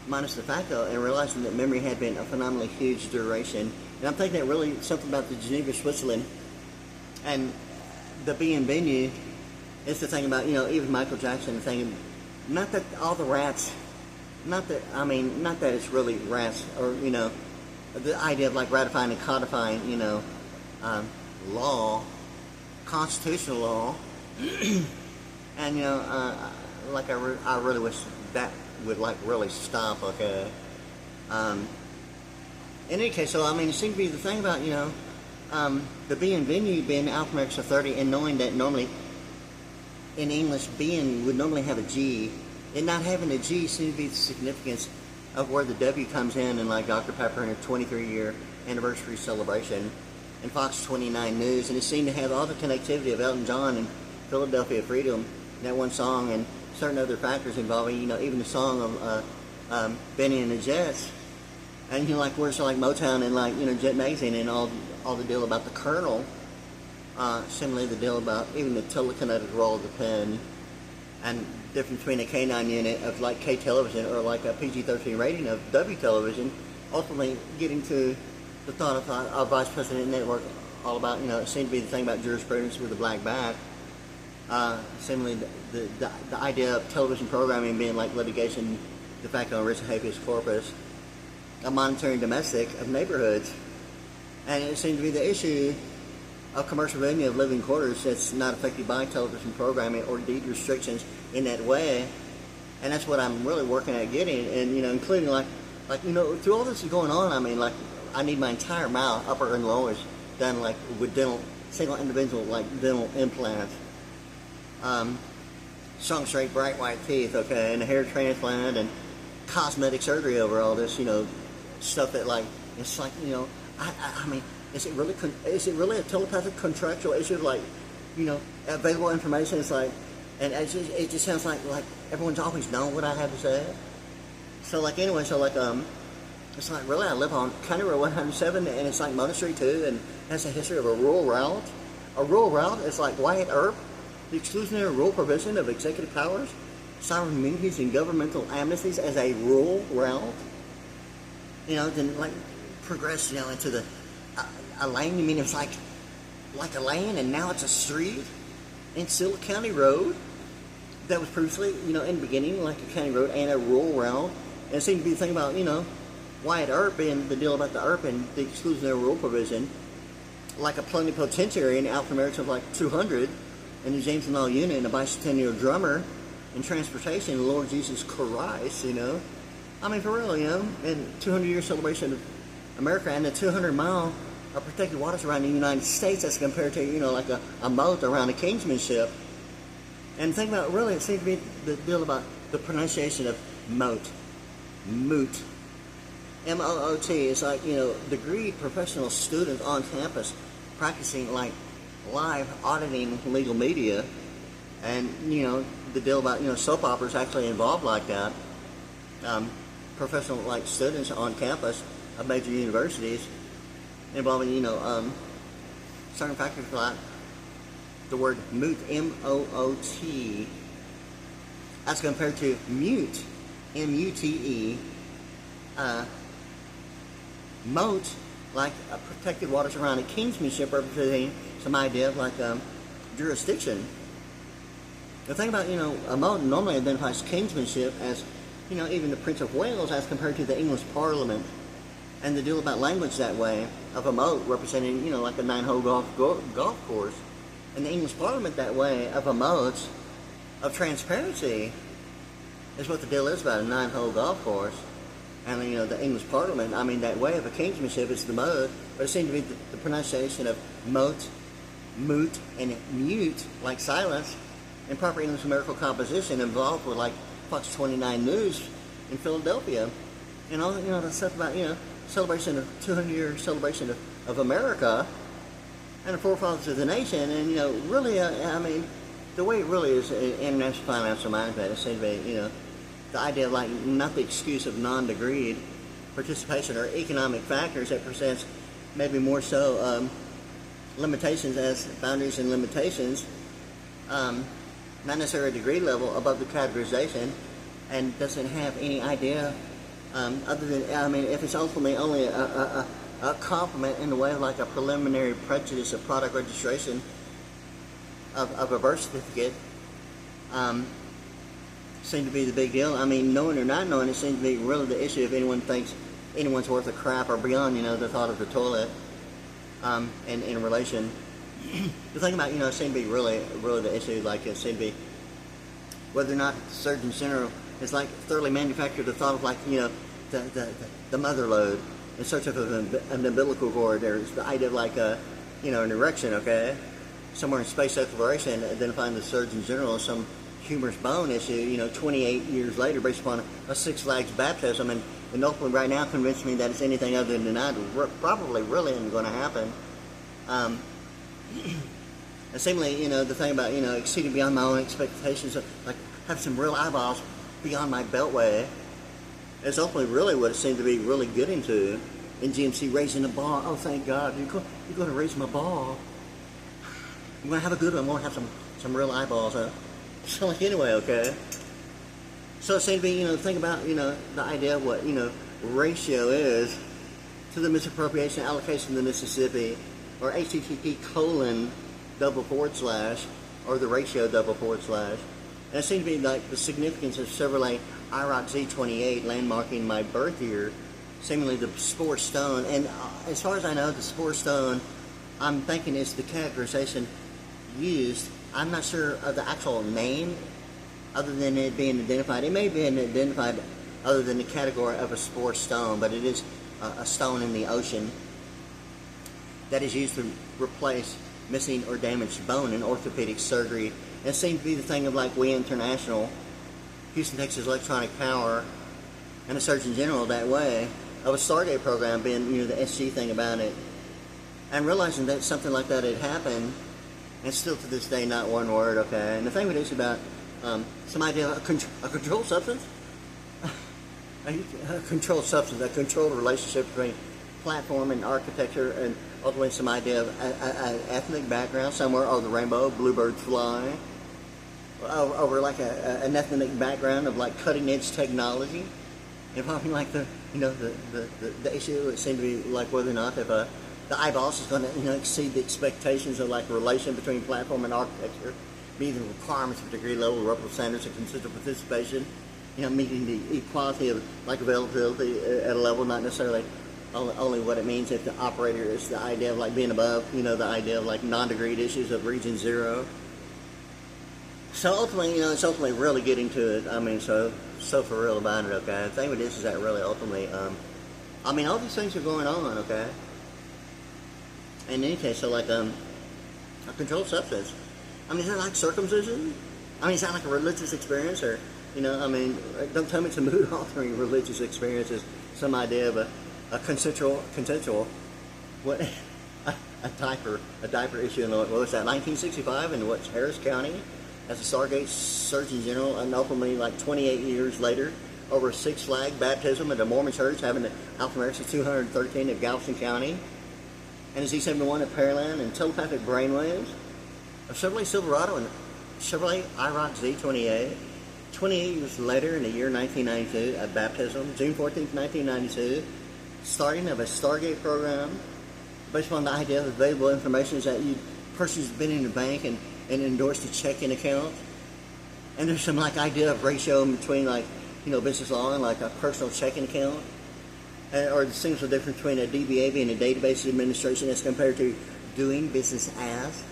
minus the facto, and realizing that memory had been a phenomenally huge duration. And I'm thinking that really something about the Geneva, Switzerland, and the being venue is the thing about, you know, even Michael Jackson thinking, not that all the rats, not that it's really rats, or, you know, the idea of like ratifying and codifying, you know, law, constitutional law, and, you know, like I really wish that would like really stop, okay? In any case, so I mean, it seemed to be the thing about, you know, the being venue being alphanumerics of 30, and knowing that normally in English being would normally have a G, and not having a G seemed to be the significance of where the W comes in, and like Dr. Pepper and her 23-year anniversary celebration, and Fox 29 News, and it seemed to have all the connectivity of Elton John and Philadelphia Freedom, that one song, and certain other factors involving, you know, even the song of Benny and the Jets, and, you know, like where's like Motown and like, you know, Jet Magazine, and all the deal about the Colonel, similarly the deal about even the telekinetic roll of the pen, and difference between a K9 unit of like K television or like a PG-13 rating of W television, ultimately getting to the thought of our Vice President Network, all about, you know, it seemed to be the thing about jurisprudence with a black back. Similarly, the idea of television programming being like litigation, de facto and writ habeas corpus, a monitoring domestic of neighborhoods, and it seemed to be the issue of commercial venue of living quarters that's not affected by television programming or deed restrictions in that way, And that's what I'm really working at getting, and including like through all this going on, I mean, like, I need my entire mouth, upper and lowers, done like with single individual dental implants, strong, straight, bright white teeth, okay, and a hair transplant and cosmetic surgery over all this, stuff that, like, it's like, I mean, is it really a telepathic contractual issue, like, available information? It's like, and it just sounds like everyone's always known what I have to say. So like, anyway, so like, it's like, really, I live on County Road 107, and it's like Motor Street too, and has a history of a rural route. A rural route is like Wyatt Earp, the exclusionary rule provision of executive powers, sovereign immunities, and governmental amnesties as a rural route. Then like progress, into a lane. You mean it's like a lane, and now it's a street in Silla County Road that was previously, in the beginning, like a county road and a rural route. And it seemed to be the thing about, Wyatt Earp and the deal about the Earp and the exclusionary rule provision, like a plenipotentiary in the alphanumerics of like 200, and the James and All unit, and a bicentennial drummer in transportation, the Lord Jesus Christ, I mean, for real, and 200-year celebration of America, and the 200-mile of protected waters around the United States as compared to, like a moat around a kingsmanship. And think about, really, it seems to be the deal about the pronunciation of moat. Moot. M-O-O-T. It's like, degreed professional students on campus practicing, like, live auditing legal media. And, the deal about, soap operas actually involved like that. Professional, like, students on campus of major universities involving, certain factors like the word moot, M-O-O-T, as compared to mute, M-U-T-E, moat, like protected waters around a kingsmanship, representing some idea of like jurisdiction. The thing about, a moat normally identifies kingsmanship as, even the Prince of Wales as compared to the English Parliament. And the deal about language that way, of a moat representing, like a 9-hole golf course. And the English Parliament that way, of a moat of transparency, is what the deal is about a 9-hole golf course. And the English Parliament, I mean, that way of a kingsmanship is the moat, but it seems to be the pronunciation of moat, moot, and mute, like silence, and proper English numerical composition involved with like Fox 29 News in Philadelphia. And all, the stuff about, celebration of 200-year celebration of America and the forefathers of the nation. And, really, I mean, the way it really is in international financial management, it seems to be, the idea of, like, not the excuse of non-degreed participation or economic factors that presents maybe more so limitations as boundaries and limitations, not necessarily a degree level above the categorization, and doesn't have any idea other than, I mean, if it's ultimately only a complement in the way of like a preliminary prejudice of product registration of a birth certificate, seem to be the big deal. I mean, knowing or not knowing, it seems to be really the issue if anyone thinks anyone's worth a crap or beyond, the thought of the toilet, and in relation. The thing about, it seems to be really the issue, like it seemed to be whether or not the Surgeon General is like thoroughly manufactured the thought of like, the mother load in search of an umbilical cord. There's the idea of like an erection, okay? Somewhere in space exploration, identifying the Surgeon General as some humorous bone issue, 28 years later, based upon a Six Flags baptism, and ultimately right now convinced me that it's anything other than that probably really isn't going to happen. And seemingly, the thing about, exceeding beyond my own expectations of, like, have some real eyeballs beyond my beltway is ultimately really what it seemed to be really getting to in GMC, raising the bar. Oh, thank God, you're going to raise my bar. I'm going to have a good one. I'm going to have some real eyeballs, huh? So, like, anyway, okay. So it seemed to be, think about, the idea of what, ratio is to the misappropriation allocation of the Mississippi, or HTTP:// or the ratio // And it seemed to be like the significance of Chevrolet IROC Z28 landmarking my birth year, seemingly the Spore Stone. And as far as I know, the Spore Stone, I'm thinking is the categorization used. I'm not sure of the actual name other than it being identified. It may have been identified other than the category of a spore stone, but it is a stone in the ocean that is used to replace missing or damaged bone in orthopedic surgery. And it seemed to be the thing of like We International, Houston, Texas Electronic Power, and the Surgeon General that way, of a Stargate program being, you know, the SG thing about it. And realizing that something like that had happened, and still to this day not one word, okay? And the thing with this about some idea of a controlled substance, a controlled relationship between platform and architecture, and ultimately some idea of an ethnic background somewhere over the rainbow, bluebirds fly, over like an ethnic background of like cutting edge technology, involving like the issue. It seemed to be like whether or not if the eyeballs is going to, you know, exceed the expectations of like relation between platform and architecture, meeting the requirements of degree level, reputable standards, and consistent participation, you know, meeting the equality of like availability at a level, not necessarily only what it means if the operator is the idea of like being above, you know, the idea of like non-degreed issues of region 0. So ultimately, you know, it's ultimately really getting to it. I mean, so for real about it, okay? The thing with this is that really ultimately, I mean, all these things are going on, okay? In any case, so like a controlled substance. I mean, is that like circumcision? I mean, is that like a religious experience, or, you know, I mean, don't tell me it's a mood-altering religious experience. Is some idea of a consensual, what, a diaper issue in what was that, 1965 in what's Harris County, as a Stargate Surgeon General, and ultimately like 28 years later, over a six-flag baptism at a Mormon church having the alphanumeric 213 of Galveston County, and a Z71 at Pearland, and telepathic brainwaves, a Chevrolet Silverado and Chevrolet IROC Z28. 28 years later, in the year 1992, a baptism, June 14th, 1992, starting of a Stargate program, based upon the idea of available information is that you person's been in the bank and endorsed a checking account, and there's some like idea of ratio in between like, you know, business law and like a personal checking account, or the single difference between a DBA being a database administration as compared to doing business as.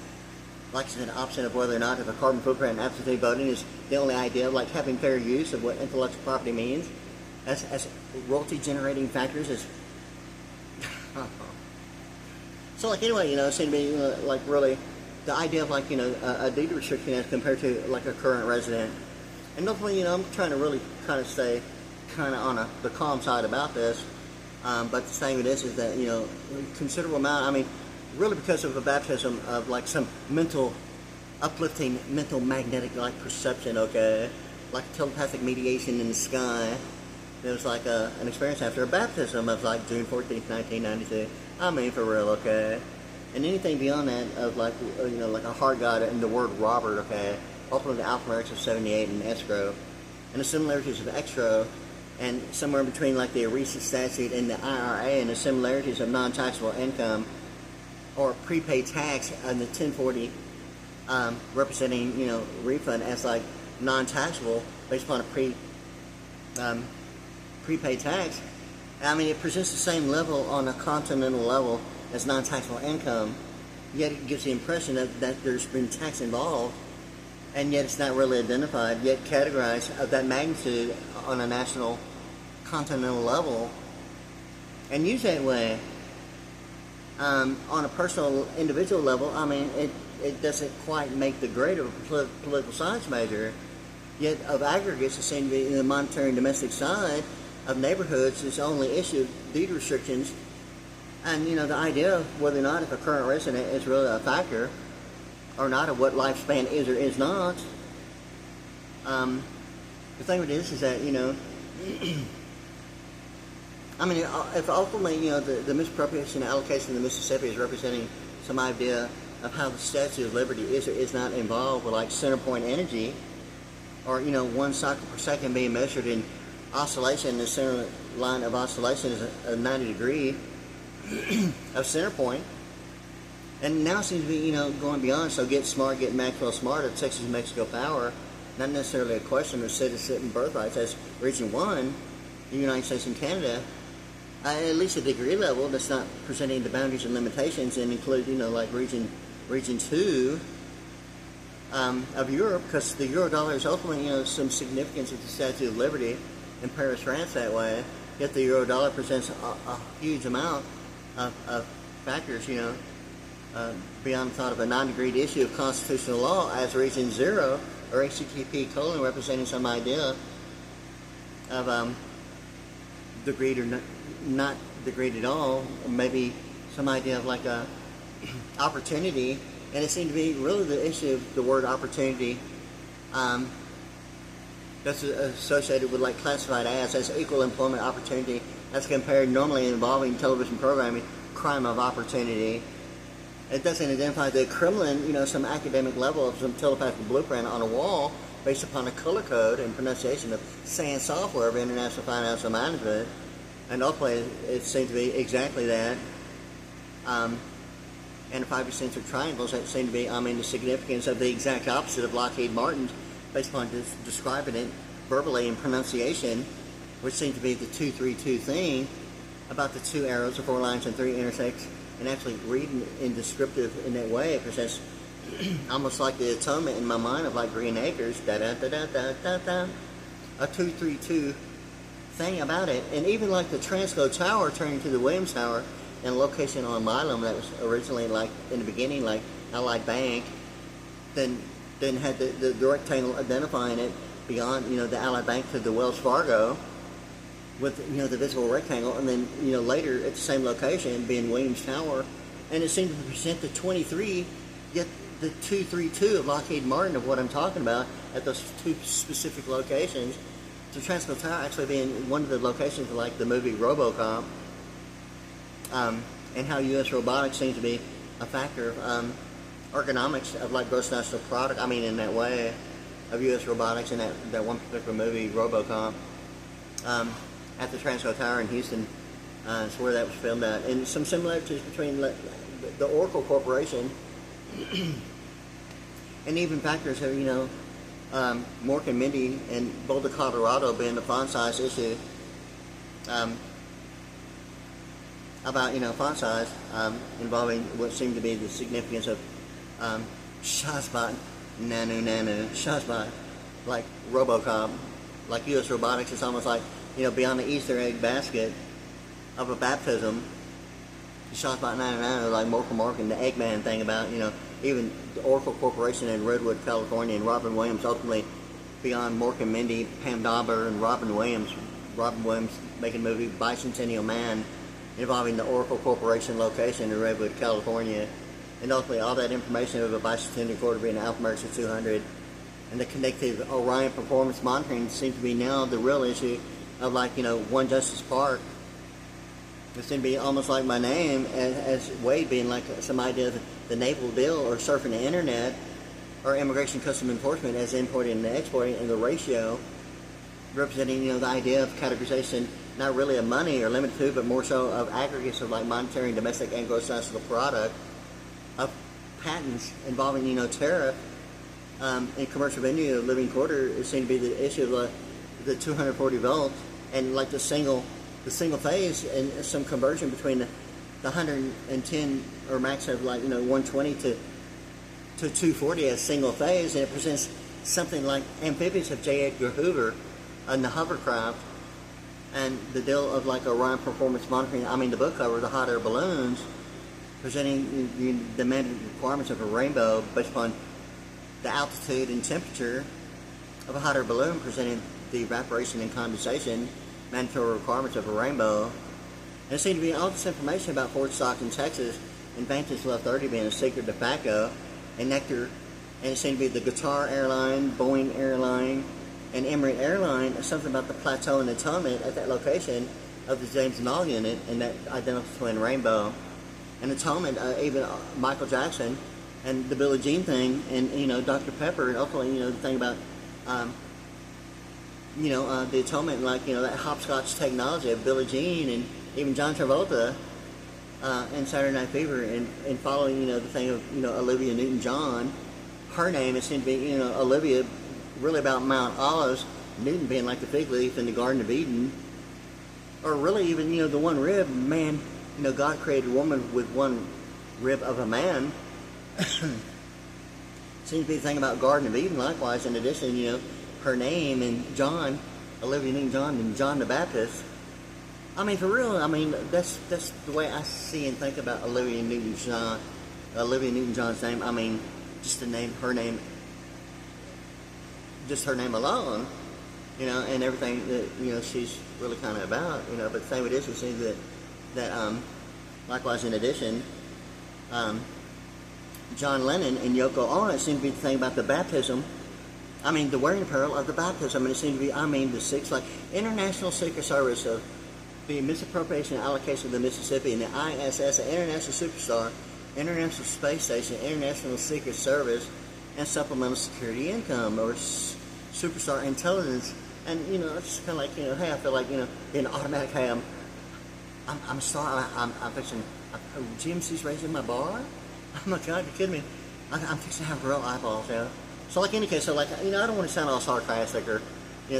Like I said, the option of whether or not if a carbon footprint and absentee voting is the only idea of like having fair use of what intellectual property means as royalty generating factors is. So like anyway, you know, it seemed to be like really the idea of like, you know, a deed restriction as compared to like a current resident. And hopefully, you know, I'm trying to really kind of stay kind of on the calm side about this. But the thing with this is that, you know, considerable amount, I mean, really because of a baptism of like some uplifting mental magnetic like perception, okay, like telepathic mediation in the sky. It was like an experience after a baptism of like June 14th, 1992. I mean, for real, okay. And anything beyond that of like, you know, like a hard god and the word Robert, okay, ultimately the alphanumerics of 78 and escrow, and the similarities of escrow, and somewhere in between like the ERISA statute and the IRA, and the similarities of non-taxable income or prepaid tax and the 1040 representing, you know, refund as like non-taxable based upon a prepaid tax. I mean, it presents the same level on a continental level as non-taxable income, yet it gives the impression that there's been tax involved, and yet it's not really identified, yet categorized of that magnitude on a national continental level, and used that way. On a personal, individual level, I mean, it doesn't quite make the grade of a political science major, yet of aggregates, it seems to be in the monetary and domestic side of neighborhoods is only issued deed restrictions. And, you know, the idea of whether or not if a current resident is really a factor or not, of what lifespan is or is not. The thing with this is that, you know, I mean, if ultimately, you know, the misappropriation allocation of the Mississippi is representing some idea of how the Statue of Liberty is or is not involved with like center point energy, or, you know, 1 cycle per second being measured in oscillation, the center line of oscillation is a 90 degree of center point, and now seems to be, you know, going beyond. So get smart, get Maxwell smart of Texas Mexico Power, not necessarily a question of citizen birthrights as Region 1, the United States and Canada, at least at degree level, that's not presenting the boundaries and limitations, and include, you know, like Region 2, of Europe, because the euro dollar is ultimately, some significance of the Statue of Liberty in Paris, France that way. Yet the euro dollar presents a huge amount of factors, beyond the thought of a non-agreed issue of constitutional law as region 0 or HTTP : representing some idea of degreed or not degreed at all, or maybe some idea of like a opportunity. And it seemed to be really the issue of the word opportunity that's associated with like classified as equal employment opportunity. That's compared normally involving television programming, crime of opportunity. It doesn't identify the equivalent, some academic level of some telepathic blueprint on a wall based upon a color code and pronunciation of SAN software of International Financial Management. And ultimately, it seems to be exactly that. And the 5-eccentric triangles that seem to be, the significance of the exact opposite of Lockheed Martin's, based upon describing it verbally in pronunciation, which seems to be the 2-3-2 thing about the 2 arrows, the 4 lines, and 3 intersects, and actually reading in descriptive in that way. It presents almost like the atonement in my mind of like Green Acres, da-da-da-da-da-da-da, a 2-3-2 thing about it. And even like the Transco Tower turning to the Williams Tower, and location on Milam that was originally like in the beginning like Allied Bank, then had the rectangle identifying it beyond the Allied Bank to the Wells Fargo with the visible rectangle, and then later at the same location being Williams Tower, and it seemed to present the 23, yet the 2-3-2 of Lockheed Martin of what I'm talking about at those 2 specific locations. The Transco Tower actually being one of the locations of like the movie RoboCop. And how U.S. robotics seems to be a factor of ergonomics of like gross national product. In that way of U.S. robotics in that one particular movie, RoboCop, at the Transco Tower in Houston. It's where that was filmed at. And some similarities between the Oracle Corporation and even factors of, Mork and Mindy and Boulder, Colorado being the font size issue. About font size involving what seemed to be the significance of Shazbot, nano, Shazbot, like RoboCop, like U.S. robotics. It's almost like beyond the Easter egg basket of a baptism. Shazbot, nano, like Mork and the Eggman thing about even the Oracle Corporation in Redwood, California, and Robin Williams ultimately beyond Mork and Mindy, Pam Dauber and Robin Williams making the movie Bicentennial Man, involving the Oracle Corporation location in Redwood, California, and ultimately all that information of a bicentennial quarter being Alpha Mercer 200, and the connective Orion performance monitoring seems to be now the real issue of like, One Justice Park. It seems to be almost like my name as Wade being like some idea of the naval deal or surfing the internet or immigration custom enforcement as importing and exporting, and the ratio representing, the idea of categorization not really of money or limited to, but more so of aggregates of like monetary, domestic, and gross national product, of patents involving, tariff, in commercial venue of living quarter. It seemed to be the issue of the 240 volts and like the single phase and some conversion between the 110 or max of like 120 to 240 as single phase, and it presents something like Amphibious of J. Edgar Hoover and the hovercraft. And the deal of like Orion performance monitoring, the book cover, the hot air balloons, presenting the demanded requirements of a rainbow based upon the altitude and temperature of a hot air balloon, presenting the evaporation and condensation, mandatory requirements of a rainbow. And it seemed to be all this information about Ford stock in Texas, and Vantage Love 30 being a secret de facto, and Nectar, and it seemed to be the Qatar Airline, Boeing Airline, and Emirates Airline, something about the plateau and atonement at that location of the James Null unit and that identical twin rainbow. And atonement, even Michael Jackson and the Billie Jean thing, and Dr. Pepper, and ultimately the thing about the atonement, like that hopscotch technology of Billie Jean, and even John Travolta in Saturday Night Fever, and following the thing of Olivia Newton-John. Her name, it seemed to be Olivia, really about Mount Olives, Newton being like the fig leaf in the Garden of Eden, or really even the one rib man. God created woman with one rib of a man. Seems to be the thing about Garden of Eden. Likewise, in addition, her name and John, Olivia Newton-John, and John the Baptist. I mean, for real. I mean, that's the way I see and think about Olivia Newton-John's name. I mean, just the name, her name, just her name alone, and everything that she's really kind of about, But the thing with this, it seems that likewise, in addition, John Lennon and Yoko Ono, it seems to be the thing about the baptism. I mean, the wearing apparel of the baptism. And it seems to be, the six, like International Secret Service of the Misappropriation and Allocation of the Mississippi, and the ISS, the International Superstar, International Space Station, International Secret Service, and Supplemental Security Income, or Superstar Intelligence. And it's kind of like hey, I feel like being automatic. Hey, I'm fixing. GMC's raising my bar. Oh my God, you're kidding me! I'm fixing to have real eyeballs, So like any case, so like I don't want to sound all sarcastic or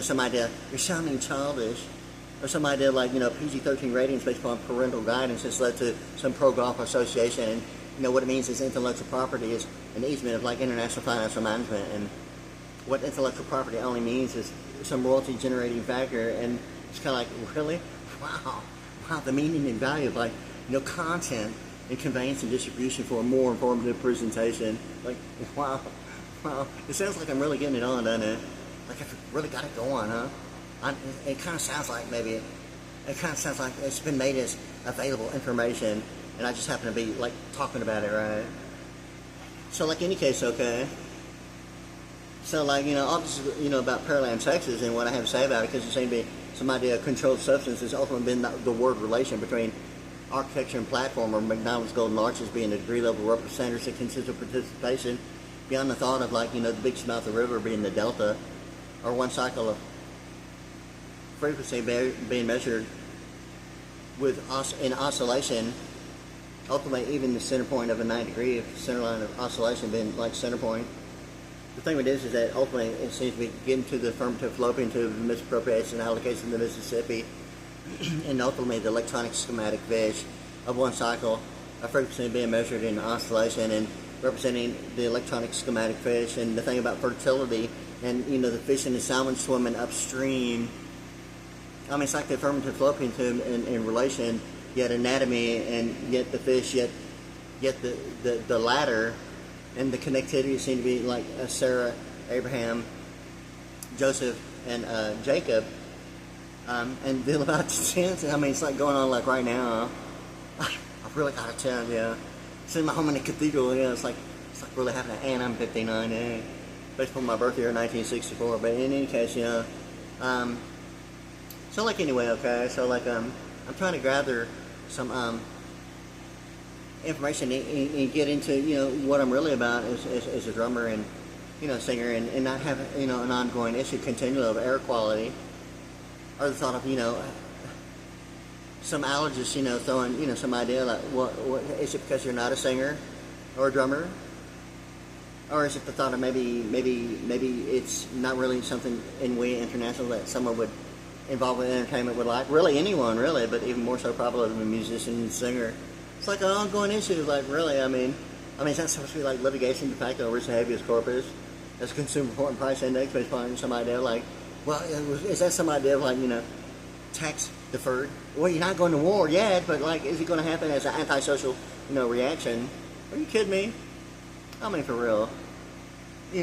some idea you're sounding childish. Or some idea like, PG-13 ratings based upon parental guidance has led to some pro-golf association. And, what it means is intellectual property is an easement of like international financial management. And what intellectual property only means is some royalty generating factor. And it's kind of like, really? Wow, the meaning and value of like, content and conveyance and distribution for a more informative presentation. Like, wow. It sounds like I'm really getting it on, doesn't it? Like I've really got it going, huh? It kind of sounds like it's been made as available information, and I just happen to be like talking about it, right? So like any case, okay. So like all this about parallel sexes and what I have to say about it, because it seems to be some idea of controlled substance has ultimately been the word relation between architecture and platform, or McDonald's Golden Arches being the degree level rubber standards that consist of participation beyond the thought of like the big mouth of the river being the delta, or one cycle of frequency being measured in oscillation, ultimately even the center point of a 90-degree center line of oscillation being like center point. The thing with this is that ultimately it seems to be getting to the affirmative fallopian tube of the misappropriation and allocation of the Mississippi, and ultimately the electronic schematic fish of one cycle of frequency being measured in oscillation and representing the electronic schematic fish. And the thing about fertility and the fish and the salmon swimming upstream. I mean, it's like the affirmative fallopian tube in relation, yet anatomy, and yet the fish, yet the ladder, and the connectivity seem to be like Sarah, Abraham, Joseph, and Jacob, and deal about the chance. I mean, it's like going on like right now. I've really got a chance, Sitting my home in the cathedral, it's like really happening. And I'm 59, based upon my birth year in 1964. But in any case, So like anyway, okay, so like I'm trying to gather some information and get into what I'm really about as a drummer and singer, and not have an ongoing issue continually of air quality, or the thought of some allergists throwing some idea like what is it because you're not a singer or a drummer, or is it the thought of maybe it's not really something in way international that someone would involved with entertainment would like, really anyone really, but even more so probably a musician and singer. It's like an ongoing issue, like really, I mean is that supposed to be like litigation de facto res habeas corpus as a consumer report and price index based upon some idea like, well, is that some idea of like, tax deferred? Well, you're not going to war yet, but like, is it going to happen as an antisocial, reaction? Are you kidding me? I mean, for real.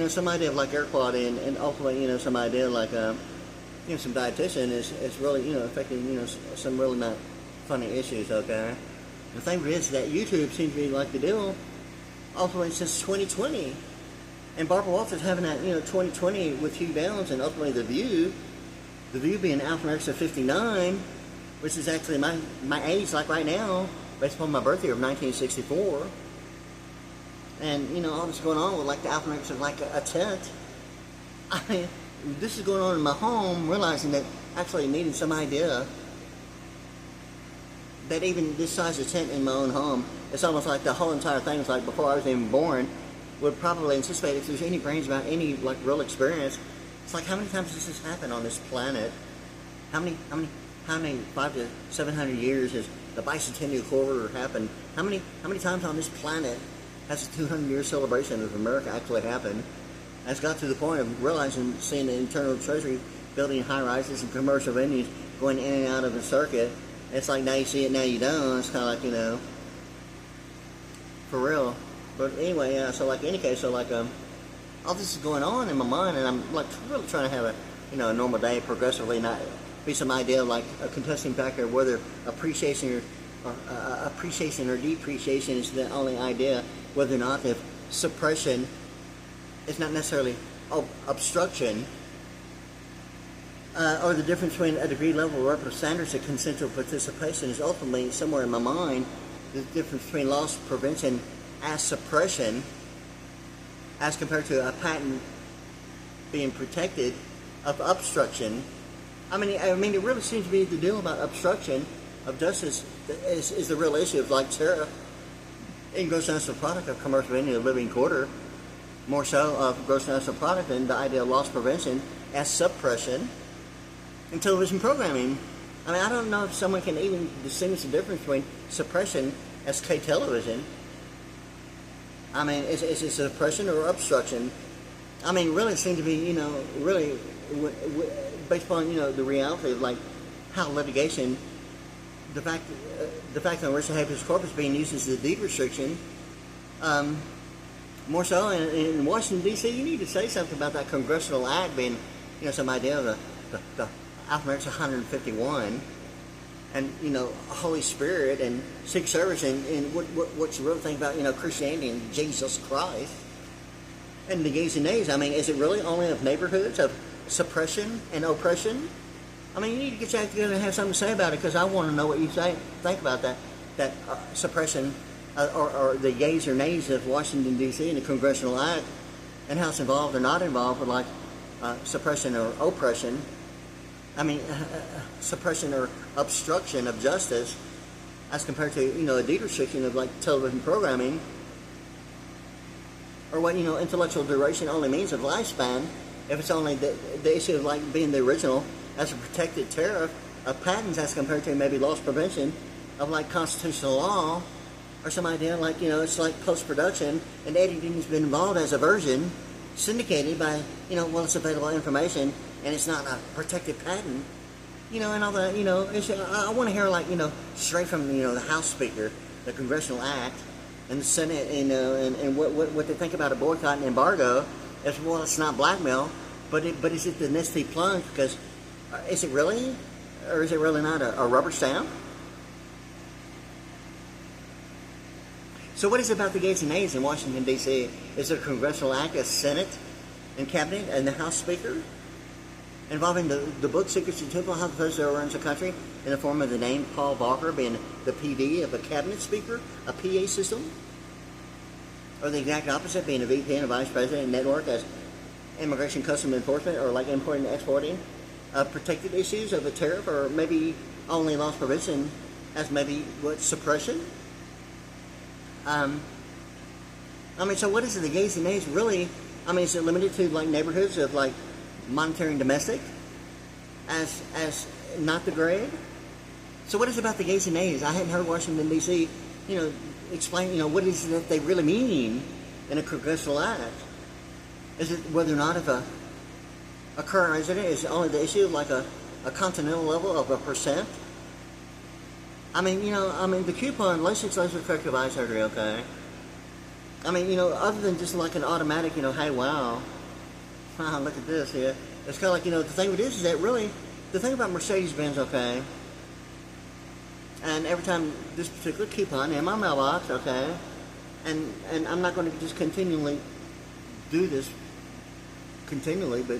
Some idea of like air quality and ultimately, some idea like, some dietitian is really, affecting, some really not funny issues, okay? The thing is that YouTube seems to be like the deal ultimately since 2020. And Barbara Walters having that, 2020 with Hugh Downs and ultimately The View being alphanumerics of 59, which is actually my age like right now, based upon my birth year of 1964. And, all this going on with like the alphanumerics of like a tent. I mean, this is going on in my home, realizing that actually needing some idea that even this size of tent in my own home, it's almost like the whole entire thing is like before I was even born, would probably anticipate if there's any brains about any like real experience. It's like, how many times does this happen on this planet? How many 500 to 700 years has the bicentennial quarter happened? How many times on this planet has a 200-year celebration of America actually happened. Has got to the point of realizing, seeing the internal treasury building high-rises and commercial venues going in and out of the circuit. It's like, now you see it, now you don't. It's kind of like, you know, for real. But anyway, so like, in any case, so like, all this is going on in my mind, and I'm like really trying to have a, you know, a normal day, progressively, not be some idea of like a contesting factor of whether appreciation or depreciation is the only idea, whether or not if suppression is not necessarily obstruction, or the difference between a degree level of reputable standards and consensual participation is ultimately somewhere in my mind the difference between loss prevention as suppression as compared to a patent being protected of obstruction. I mean, it really seems to be the deal about obstruction of justice is the real issue of like tariff in gross national product of commercial venue of living quarter, more so of gross national product than the idea of loss prevention as suppression in television programming. I mean, I don't know if someone can even distinguish the difference between suppression as K-television. I mean, is it suppression or obstruction? I mean, really, it seems to be, you know, really, based upon, you know, the reality of, like, how litigation, the fact that original habeas corpus being used as a deed restriction, more so in Washington, D.C., you need to say something about that congressional act being, you know, some idea of the alphabet's 151, and, you know, Holy Spirit and Sikh service and what you really think about, you know, Christianity and Jesus Christ and the gays and nays. I mean, is it really only of neighborhoods of suppression and oppression? I mean, you need to get your act together and have something to say about it, because I want to know what you think about that suppression or the yays or nays of Washington, D.C. and the Congressional Act, and how it's involved or not involved with, like, suppression or oppression. I mean, suppression or obstruction of justice as compared to, you know, a deed restriction of, like, television programming, or what, you know, intellectual duration only means of lifespan, if it's only the issue of, like, being the original as a protected tariff of patents as compared to maybe loss prevention of, like, constitutional law, or some idea like, you know, it's like post-production and editing has been involved as a version syndicated by, you know, well, it's available information and it's not a protected patent, you know, and all that, you know, I want to hear, like, you know, straight from, you know, the House Speaker, the Congressional Act, and the Senate, you know, and what they think about a boycott and embargo. As well, it's not blackmail, but is it the nasty plunge? Because is it really, or is it really not a rubber stamp? So what is it about the gays and nays in Washington, D.C.? Is there a Congressional Act, a Senate and Cabinet, and the House Speaker involving the book secrecy temple, how the president runs the country in the form of the name Paul Volcker being the PD of a cabinet speaker, a PA system? Or the exact opposite, being a VP and a vice president network as immigration custom enforcement, or like importing and exporting protected issues of a tariff, or maybe only loss prevention as maybe what, suppression? I mean, so what is it, the gays and nays really? I mean, is it limited to, like, neighborhoods of, like, monetary and domestic as not the grade? So what is it about the gays and nays? I hadn't heard Washington, D.C., you know, explain, you know, what is it that they really mean in a Congressional Act? Is it whether or not if a current resident is only the issue of, like, a continental level of a percent? I mean, you know, the coupon, legislative corrective eye surgery, okay? I mean, you know, other than just like an automatic, you know, hey, wow, look at this here. It's kind of like, you know, the thing with this is that really, the thing about Mercedes-Benz, okay, and every time this particular coupon in my mailbox, okay, and I'm not going to just continually do this continually, but,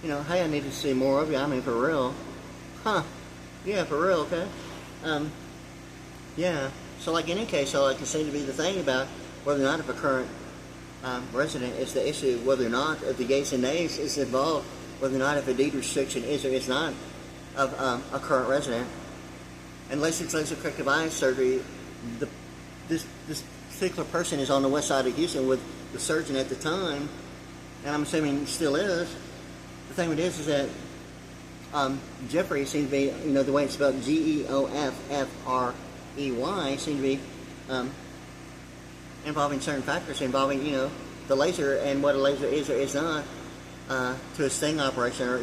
you know, hey, I need to see more of you. I mean, for real. Yeah, for real, okay? Yeah, so like in any case, so like it seems to be the thing about whether or not if a current resident is the issue, whether or not if the gays and nays is involved, whether or not if a deed restriction is or is not of a current resident. And legislative corrective eye surgery, this particular person is on the west side of Houston with the surgeon at the time, and I'm assuming still is. The thing with this is that Jeffrey seems to be, you know, the way it's spelled, Geoffrey, seems to be involving certain factors involving, the laser and what a laser is or is not, to a sting operation, or,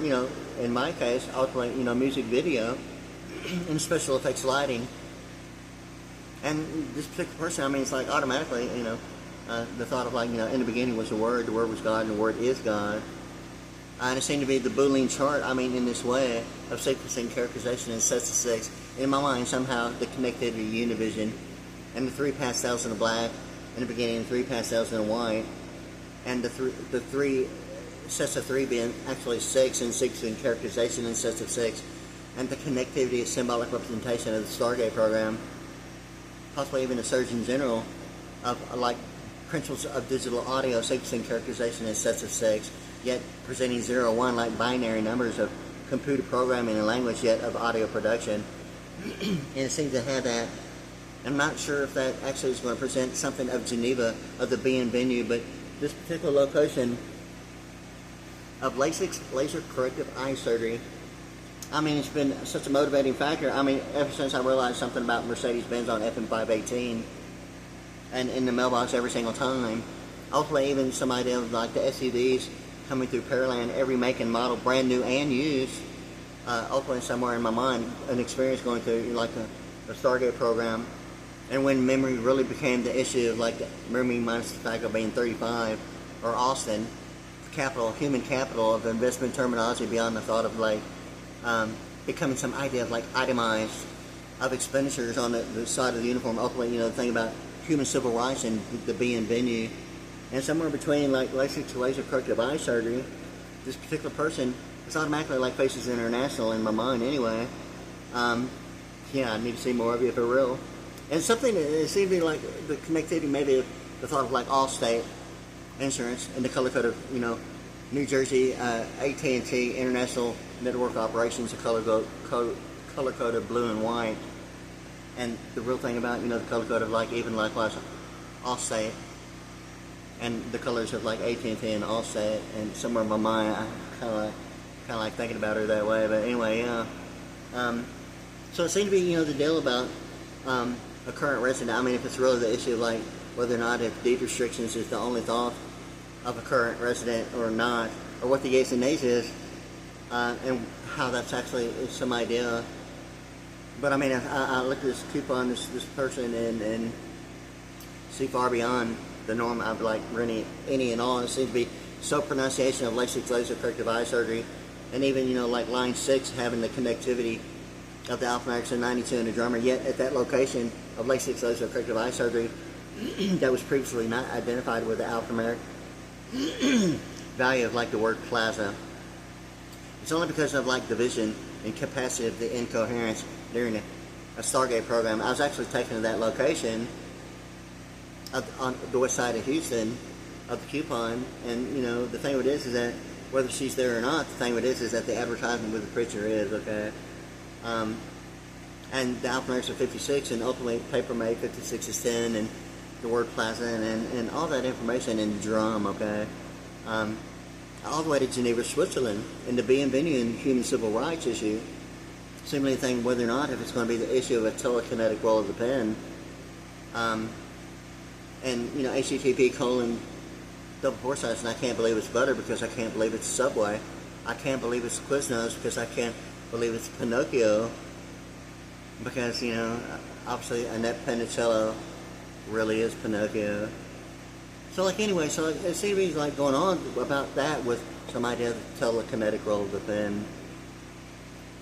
in my case, ultimately, music video and special effects lighting. And this particular person, I mean, it's like automatically, the thought of like, in the beginning was the Word was God, and the Word is God. And it seemed to be the Boolean chart, I mean, in this way of sequencing, characterization, and sets of 6. In my mind, somehow, the connectivity, univision, and the 3 pastels in the black in the beginning, and 3 pastels in the white, and the three sets of 3 being actually 6, and 6 in characterization and sets of 6, and the connectivity is symbolic representation of the Stargate program, possibly even the Surgeon General, of like principles of digital audio, sequencing, characterization, and sets of 6, yet presenting 0, 1 like binary numbers of computer programming and language, yet of audio production. And it seems to have that. I'm not sure if that actually is going to present something of Geneva, of the being venue, but this particular location of LASIK, laser corrective eye surgery, I mean, it's been such a motivating factor. I mean, ever since I realized something about Mercedes-Benz on FM518, and in the mailbox every single time. Ultimately, even some idea of like the SUVs coming through Pearland, every make and model, brand new and used. Ultimately, somewhere in my mind, an experience going through like a Stargate program. And when memory really became the issue of like memory minus the fact of being 35, or Austin, capital, human capital of investment terminology beyond the thought of like becoming some idea of like itemized of expenditures on the side of the uniform. Ultimately, the thing about human civil rights and the being venue. And somewhere between like LASIK to laser corrective eye surgery, this particular person is automatically like Faces International in my mind anyway. Yeah, I need to see more of you for real. And something that it seemed to be like the connectivity, maybe the thought of like Allstate Insurance and the color code of, New Jersey, AT&T International Network Operations, the color code of blue and white. And the real thing about, the color code of like even likewise Allstate, and the colors of like AT&T and Allstate, and somewhere in my mind I kind of like thinking about her that way. But anyway, yeah. So it seemed to be, the deal about a current resident. I mean, if it's really the issue of like whether or not if deed restrictions is the only thought of a current resident or not, or what the yeas and nays is, and how that's actually is some idea. But I mean, I look at this coupon, this person, and see far beyond the norm of like really any and all. And it seems to be so pronunciation of LASIK laser corrective eye surgery, and even like line 6 having the connectivity of the alphanumerics of 92 and the drummer. Yet at that location of LASIK laser corrective eye surgery, that was previously not identified with the alphanumeric value of like the word plaza. It's only because of like the vision and capacity of the incoherence during a Stargate program. I was actually taken to that location on the west side of Houston of the coupon, and the thing with it is that whether she's there or not, the thing with it is that the advertisement with the picture is, okay? And the alphanumerics are 56, and ultimately paper made 56 is 10, and the word plaza, and all that information in the drum, okay? All the way to Geneva, Switzerland, and the being venue and human civil rights issue. Simply thing whether or not if it's going to be the issue of a telekinetic roll of the pen, and HTTP : double foresights, and I can't believe it's butter because I can't believe it's Subway. I can't believe it's Quiznos because I can't believe it's Pinocchio, because obviously Annette Penicello really is Pinocchio. So like anyway, so it seems to be like going on about that with some idea of the telekinetic roll of the pen.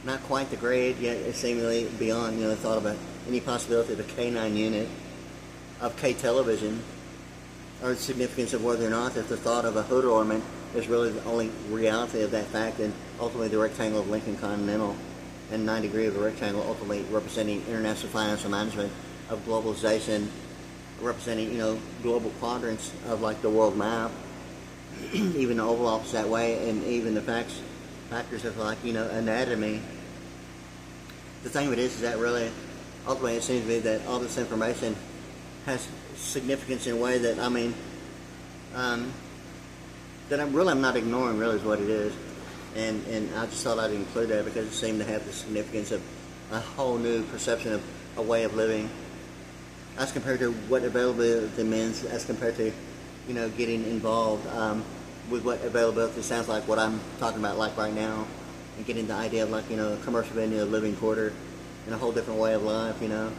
Not quite the grade, yet it's seemingly beyond, the thought of any possibility of a K9 unit of K television, or the significance of whether or not that the thought of a hood ornament is really the only reality of that fact, and ultimately the rectangle of Lincoln Continental, and 9 degree of the rectangle ultimately representing international financial management of globalization, representing, global quadrants of like the world map, even the Oval Office that way, and even the factors of like, anatomy. The thing of it is that really, ultimately it seems to me that all this information has significance in a way that, I mean, that I'm not ignoring really is what it is. And I just thought I'd include that because it seemed to have the significance of a whole new perception of a way of living, as compared to what availability means, as compared to, you know, getting involved with what availability sounds like, what I'm talking about like right now, and getting the idea of like, you know, a commercial venue, a living quarter, and a whole different way of life, you know.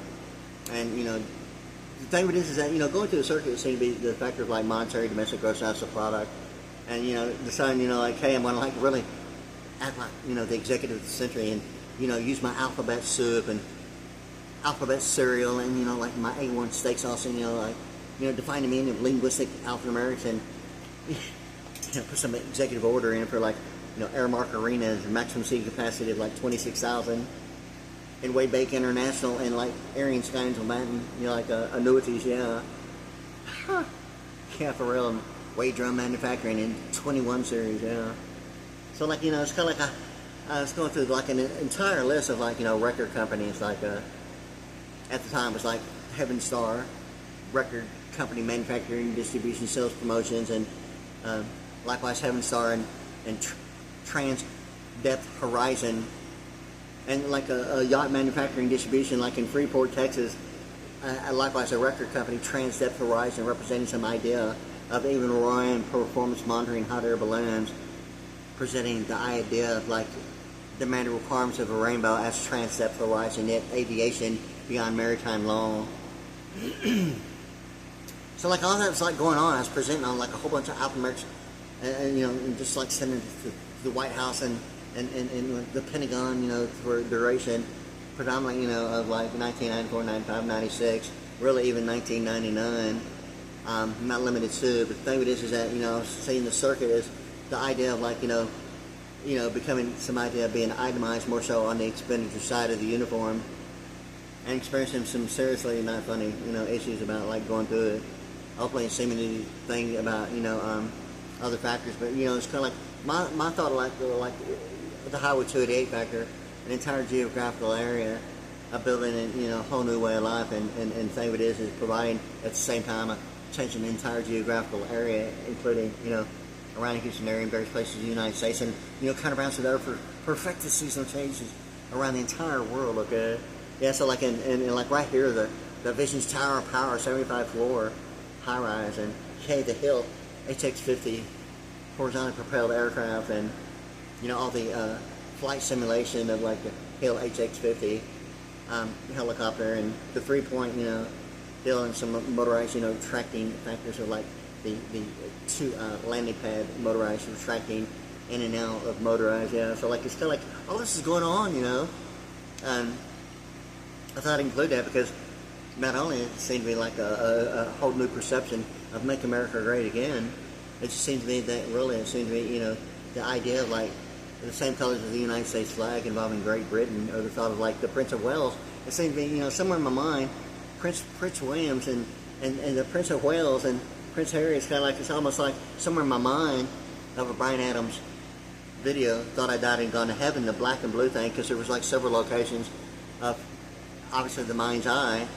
And, you know, the thing with this is that, you know, going through the circuit seems to be the factor of like monetary domestic gross national product, and, you know, deciding, you know, like, hey, I'm going to like really act like, you know, the executive of the century, and, you know, use my alphabet soup and alphabet cereal, and, you know, like my A1 steak sauce, and, you know, like, you know, define the meaning of linguistic alphanumerics, you know, put some executive order in for like, you know, Airmark Arenas, maximum seating capacity of like 26,000, and Wade Bank International, and like Arian Skynes and Latin, you know, like annuities, yeah. Yeah, for real. And Wade Drum Manufacturing in 21 series, yeah. So like, you know, it's kind of like I was going through like an entire list of like, you know, record companies, like at the time it was like Heaven Star record company, manufacturing, distribution, sales, promotions, and likewise Heaven Star and Trans Depth Horizon, and like a yacht manufacturing distribution, like in Freeport, Texas, likewise a record company, Trans Depth Horizon, representing some idea of even Orion performance monitoring hot air balloons, presenting the idea of like demanded requirements of a rainbow as Trans Depth Horizon, yet aviation beyond maritime law. So like all that was like going on. I was presenting on like a whole bunch of alphanumerics, and you know, and just like sending it to the White House and the Pentagon, you know, for duration, predominantly, you know, of like 1994, 95, 96, really even 1999. Not limited to, but the thing with this is that, you know, seeing the circuit is the idea of like, you know, becoming some idea of being itemized more so on the expenditure side of the uniform, and experiencing some seriously not funny, you know, issues about like going through it. Hopefully seemingly thing about, you know, other factors, but, you know, it's kind of like my thought of like the Highway 288 factor, an entire geographical area, of building a, you know, whole new way of life, and thing it is providing at the same time changing the entire geographical area, including, you know, around the Houston area and various places in the United States, and, you know, kind of rounds it over for perfected seasonal changes around the entire world. Okay, yeah. So like in like right here, the Vision's Tower of Power, 75th floor, high rise, and the Hill HX-50 horizontally propelled aircraft, and, you know, all the flight simulation of like the Hill HX-50 helicopter, and the 3-point, you know, deal, and some motorized, you know, tracking factors of like the two landing pad motorized retracting in and out of motorized, yeah. So like it's kind of like all this is going on, you know. I thought I'd include that because not only it seemed to be like a whole new perception of Make America Great Again, it just seems to me that really it seemed to me, you know, the idea of like the same colors as the United States flag involving Great Britain, or the thought of like the Prince of Wales. It seemed to be, you know, somewhere in my mind, Prince Williams and the Prince of Wales and Prince Harry is kind of like, it's almost like somewhere in my mind of a Bryan Adams video, Thought I Died and Gone to Heaven, the black and blue thing, because there was like several locations of obviously the mind's eye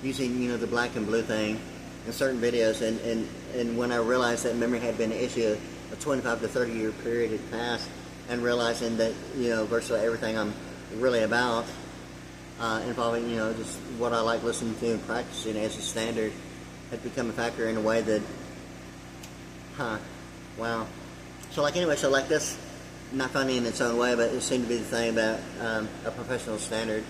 using, you know, the black and blue thing in certain videos, and when I realized that memory had been an issue, a 25 to 30 year period had passed, and realizing that, you know, virtually everything I'm really about involving, you know, just what I like listening to and practicing as a standard had become a factor in a way that, wow. So like anyway, so like this, not funny in its own way, but it seemed to be the thing about a professional standard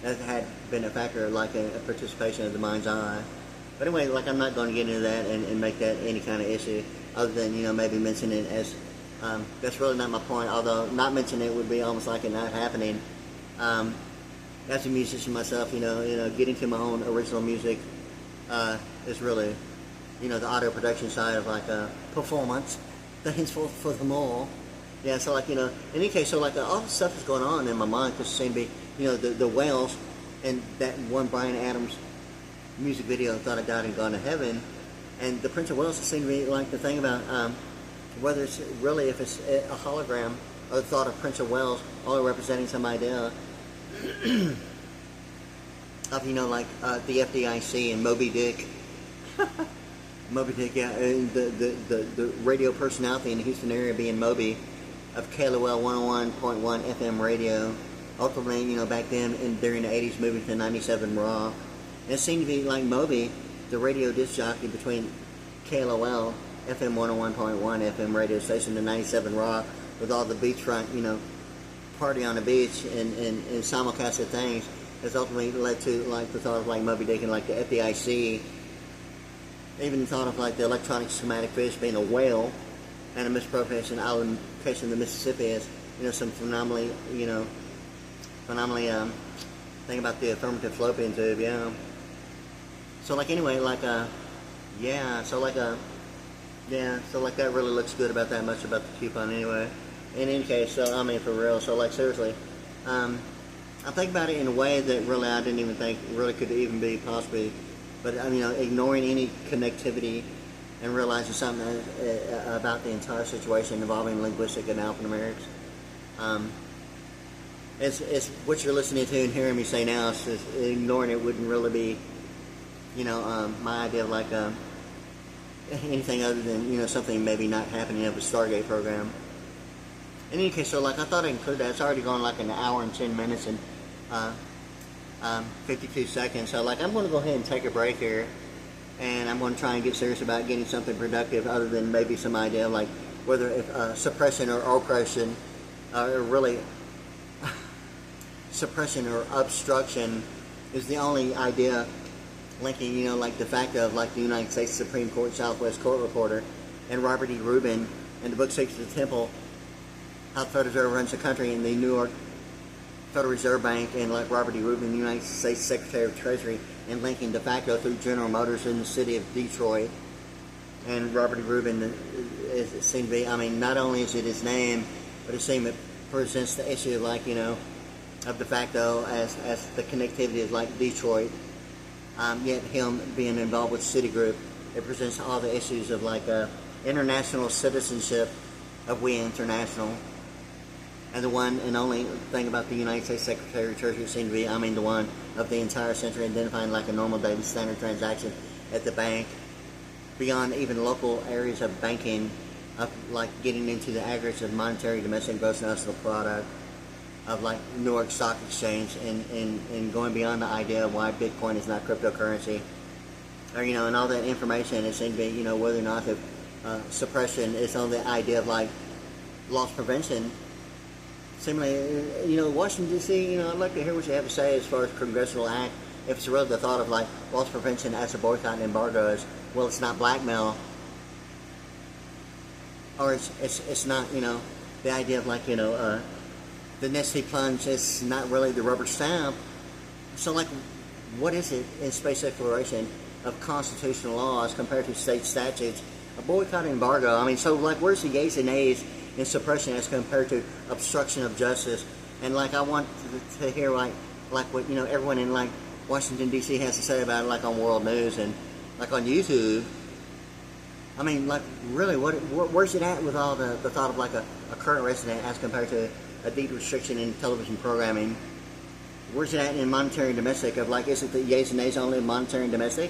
that had been a factor of like a participation of the mind's eye. But anyway, like I'm not going to get into that and make that any kind of issue, other than, you know, maybe mention it as, that's really not my point, although not mentioning it would be almost like it not happening. As a musician myself, you know, getting to my own original music is really, you know, the audio production side of like performance, things for them all. Yeah, so like, you know, in any case, so like all this stuff is going on in my mind, because it seemed to be, you know, the Whales and that one Bryan Adams music video, Thought I Died and Gone to Heaven, and the Prince of Wales seemed to be like the thing about whether it's really, if it's a hologram or the thought of Prince of Wales, all representing some idea of, you know, like the FDIC and Moby Dick. Moby Dick, yeah, and the radio personality in the Houston area being Moby of KLOL 101.1 FM radio, ultimately, you know, back then and during the 80s, moving to 97 Raw. And it seemed to be like Moby, the radio disc jockey between KLOL, FM 101.1 FM radio station, and 97 Raw, with all the beachfront, you know, party on the beach and simulcasted things, has ultimately led to like the thought of like Moby Dick and like the FDIC, even the thought of like the electronic schematic fish being a whale, and a misappropriation island catching the Mississippi as, you know, some phenomenally thing about the affirmative fallopian tube, yeah. So like anyway, like yeah, so like so like that really looks good about that much about the coupon anyway. In any case, so I mean for real, so like seriously, I think about it in a way that really I didn't even think really could even be possibly, but you know, ignoring any connectivity and realizing something about the entire situation involving linguistic and alphanumerics. It's what you're listening to and hearing me say now. Is ignoring it wouldn't really be, you know, my idea of like anything other than, you know, something maybe not happening of a Stargate program. In any case, so like I thought I'd include that. It's already gone like an hour and 10 minutes and 52 seconds. So like I'm going to go ahead and take a break here, and I'm going to try and get serious about getting something productive other than maybe some idea of like whether if suppression or oppression are really suppression or obstruction is the only idea linking, you know, like de facto of like the United States Supreme Court Southwest Court reporter and Robert E. Rubin and the book Secrets of the Temple, how the Federal Reserve runs the country, and the New York Federal Reserve Bank, and like Robert E. Rubin, the United States Secretary of Treasury, and linking de facto through General Motors in the city of Detroit. And Robert E. Rubin is seen to be, I mean, not only is it his name, but it seems it presents the issue of like, you know, of de facto as the connectivity of like Detroit. Yet him being involved with Citigroup, it presents all the issues of like international citizenship of we international. And the one and only thing about the United States Secretary of Treasury seemed to be, I mean, the one of the entire century identifying like a normal daily standard transaction at the bank, beyond even local areas of banking, up like getting into the aggregates of monetary domestic gross national product, of like New York Stock Exchange, and going beyond the idea of why Bitcoin is not cryptocurrency, or, you know, and all that information. It seemed to be, you know, whether or not the suppression is on the idea of like loss prevention. Similarly, you know, Washington D.C., you know, I'd like to hear what you have to say as far as congressional act. If it's really the thought of like loss prevention as a boycott and embargo is, well, it's not blackmail, or it's not, you know, the idea of like, you know, the Nestle plunge is not really the rubber stamp. So like, what is it in space exploration of constitutional laws compared to state statutes? A boycott and embargo, I mean, so like, where's the yeas and nays in suppression as compared to obstruction of justice? And like, I want to hear like what, you know, everyone in like Washington D.C. has to say about it, like on world news and like on YouTube. I mean, like, really, where's it at with all the thought of like a current resident as compared to a deep restriction in television programming? Where's it at in monetary and domestic of like, is it the yays and nays only in monetary and domestic?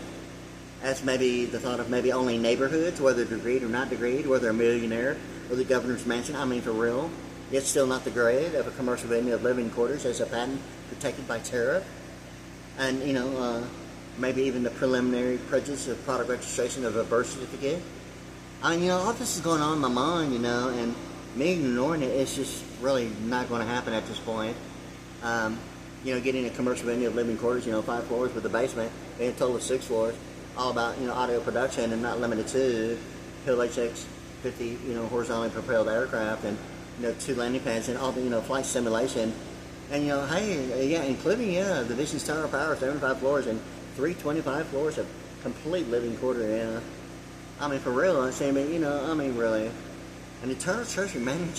As maybe the thought of maybe only neighborhoods, whether degreed or not degreed, whether a millionaire or the governor's mansion, I mean for real, yet still not the grade of a commercial venue of living quarters as a patent protected by tariff. And, you know, maybe even the preliminary prejudice of product registration of a birth certificate. I mean, you know, all this is going on in my mind, you know, and me ignoring it is just really not going to happen at this point. You know, getting a commercial venue of living quarters, you know, 5 floors with a basement, and a total of 6 floors, all about, you know, audio production and not limited to Hill HX-50, you know, horizontally propelled aircraft, and, you know, 2 landing pads and all the, you know, flight simulation. And, you know, hey, yeah, including, yeah, the Vision's Tower of Power, 75 floors and 325 floors of complete living quarter, yeah. I mean, for real, I'm saying, you know, I mean, really. An eternal treasury, man.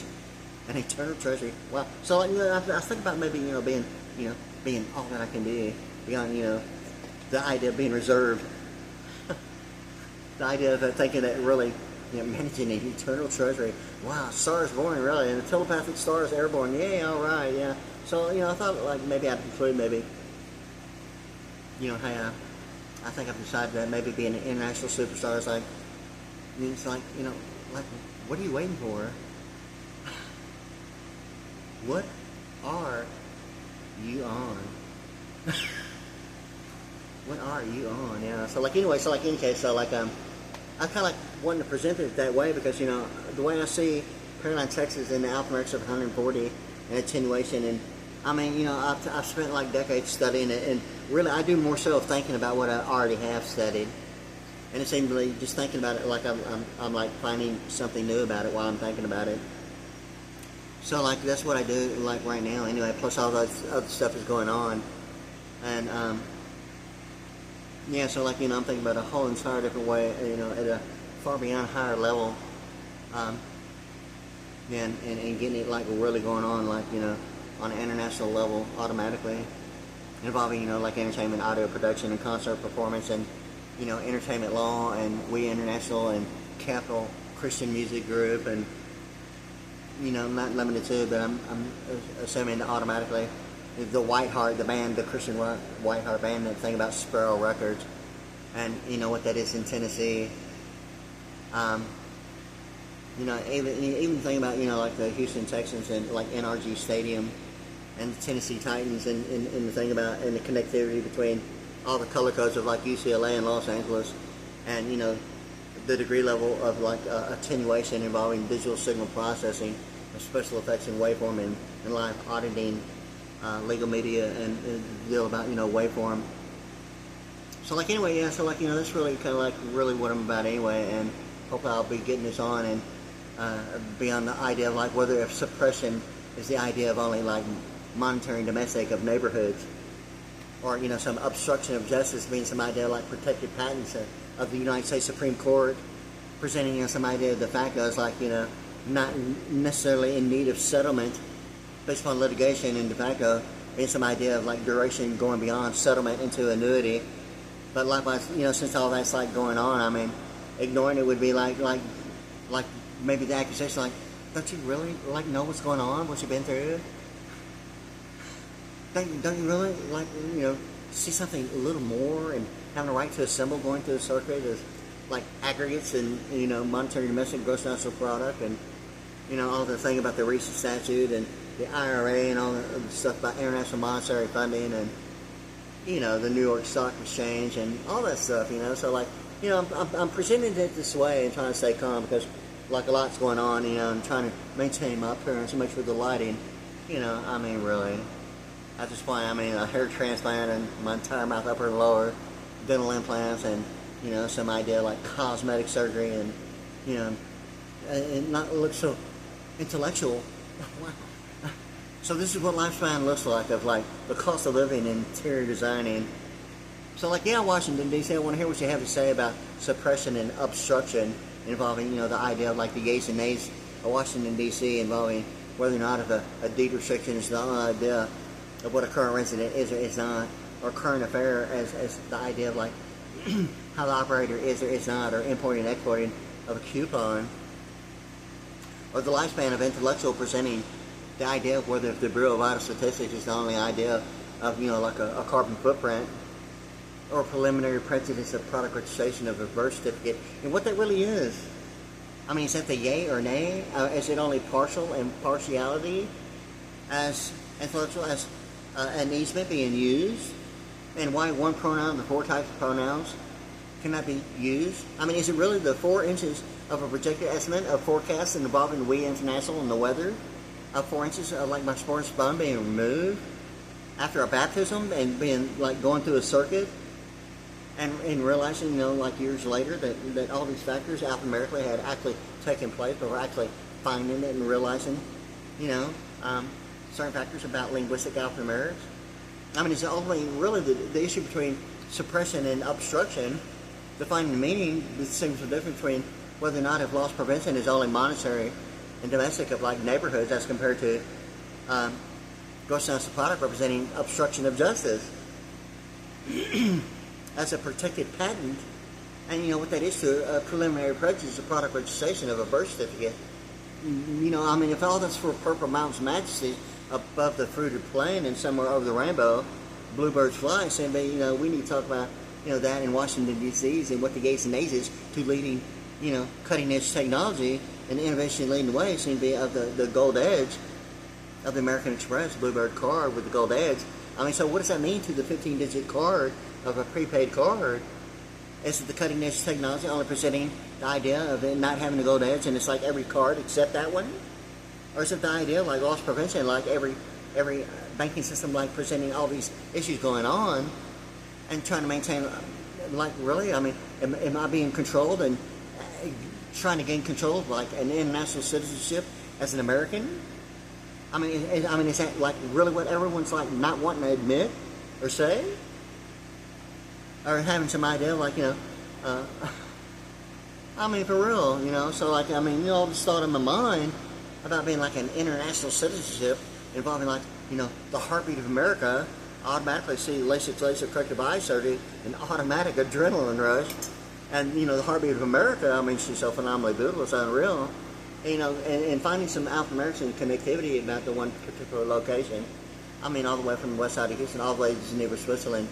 An eternal treasury. Wow. So, you know, I think about maybe, you know, being all that I can be beyond, you know, the idea of being reserved. The idea of thinking that really, you know, managing an eternal treasury. Wow, stars born, really. And the telepathic stars airborne. Yeah, all right, yeah. So, you know, I thought, like, maybe I'd conclude maybe, you know, hey, I think I've decided that maybe being an international superstar is like, it's like, you know, like, what are you waiting for? What are you on? What are you on? Yeah. So like anyway, so like in any case, so like I kind of like wanting to present it that way because you know the way I see Paradigm Texas in the alphanumerics of 140 and attenuation, and I mean you know I've spent like decades studying it, and really I do more so of thinking about what I already have studied, and it seems really just thinking about it like I'm like finding something new about it while I'm thinking about it. So like that's what I do like right now anyway. Plus all that other stuff is going on, and yeah. So like you know I'm thinking about a whole entire different way. You know at a far beyond higher level, and getting it like really going on like you know on an international level automatically, involving you know like entertainment, audio production, and concert performance, and you know entertainment law, and We International, and Capital Christian Music Group, and you know, not limited to, but I'm assuming that automatically the Whiteheart, the band, the Christian rock Whiteheart band, that thing about Sparrow Records, and you know what that is in Tennessee. You know, even thinking about you know like the Houston Texans and like NRG Stadium, and the Tennessee Titans, and the thing about and the connectivity between all the color codes of like UCLA and Los Angeles, and you know. The degree level of like attenuation involving digital signal processing, special effects in waveform, and live auditing, legal media, and deal about you know waveform. So like anyway, yeah. So like you know that's really kind of like really what I'm about anyway, and hopefully I'll be getting this on and beyond the idea of like whether if suppression is the idea of only like monitoring domestic of neighborhoods, or you know some obstruction of justice being some idea like protected patents of the United States Supreme Court, presenting you know some idea of de facto as like you know not necessarily in need of settlement based upon litigation, and de facto being some idea of like duration going beyond settlement into annuity. But likewise, you know, since all that's like going on, I mean, ignoring it would be like maybe the accusation like, don't you really like know what's going on, what you've been through? Don't you really like you know see something a little more, and having a right to assemble going through the circuit as like aggregates, and you know monitoring domestic gross national product, and you know all the thing about the recent statute and the IRA and all the stuff about international monetary funding, and you know the New York Stock Exchange and all that stuff, you know. So like you know I'm presenting it this way and trying to stay calm because like a lot's going on, you know, and trying to maintain my appearance and make sure the lighting, you know, I mean really. At this point, I mean, a hair transplant and my entire mouth, upper and lower, dental implants, and, you know, some idea like cosmetic surgery, and, you know, and not look so intellectual. Wow. So this is what lifespan looks like of, like, the cost of living and interior designing. So, like, yeah, Washington, D.C., I want to hear what you have to say about suppression and obstruction involving, you know, the idea of, like, the yays and nays of Washington, D.C., involving whether or not if a deed restriction is the idea of what a current resident is or is not, or current affair as the idea of like how the operator is or is not, or importing and exporting of a coupon, or the lifespan of intellectual presenting the idea of whether if the Bureau of Vital Statistics is the only idea of you know like a carbon footprint, or preliminary prejudice of product registration of a birth certificate, and what that really is. I mean, is that the yay or nay? Is it only partial and partiality as intellectual as an easement being used, and why one pronoun of the four types of pronouns cannot be used? I mean, is it really the 4 inches of a projected estimate of forecasts involving We International and the weather of 4 inches of like my sports bun being removed after a baptism and being like going through a circuit, and realizing you know like years later that all these factors alphanumerically had actually taken place, but we're actually finding it and realizing you know certain factors about linguistic alphanumerics. I mean, it's ultimately really the issue between suppression and obstruction, defining the meaning, distinguishing the difference between whether or not if loss prevention is only monetary and domestic of like neighborhoods as compared to gross national product representing obstruction of justice as a protected patent, and you know what that is to a preliminary prejudice of product registration of a birth certificate. You know, I mean, if all that's for purple mountain's majesty above the fruited plain and somewhere over the rainbow, bluebirds fly, saying, you know, we need to talk about, you know, that in Washington, D.C. and what the gates and nays is to leading, you know, cutting edge technology and innovation leading the way seem to be of the gold edge of the American Express Bluebird card with the gold edge. I mean, so what does that mean to the 15-digit card of a prepaid card? Is it the cutting edge technology only presenting the idea of it not having the gold edge and it's like every card except that one? Or is it the idea like loss prevention, like every banking system like presenting all these issues going on and trying to maintain, like really? I mean, am I being controlled and trying to gain control of like an international citizenship as an American? I mean, is that like really what everyone's like not wanting to admit or say? Or having some idea like, I mean, for real, so like, I mean, all this thought in my mind about being like an international citizenship involving like, the heartbeat of America, automatically see laser corrective eye surgery, an automatic adrenaline rush. And, the heartbeat of America, I mean, she's so phenomenally beautiful, it's unreal. And finding some alphanumeric connectivity about the one particular location. I mean, all the way from the west side of Houston, all the way to Geneva, Switzerland,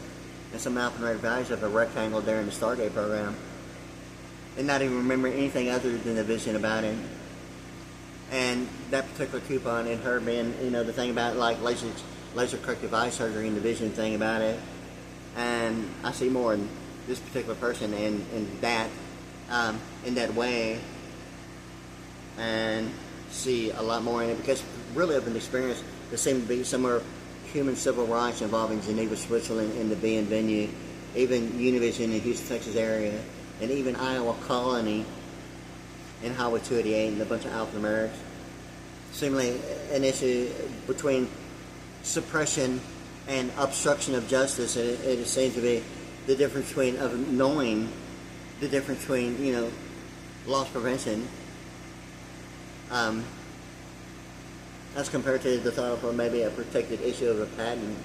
and some alphanumeric values of a rectangle during the Stargate program. And not even remember anything other than the vision about it. And that particular coupon and her being, the thing about like laser corrective eye surgery and the vision thing about it. And I see more in this particular person in that way, and see a lot more in it because really of an experience there seemed to be somewhere human civil rights involving Geneva, Switzerland in the being venue, even Univision in the Houston, Texas area, and even Iowa Colony in Highway 288 and a bunch of alphanumerics. Seemingly an issue between suppression and obstruction of justice, and it seems to be the difference between of knowing the difference between loss prevention as compared to the thought of maybe a protected issue of a patent.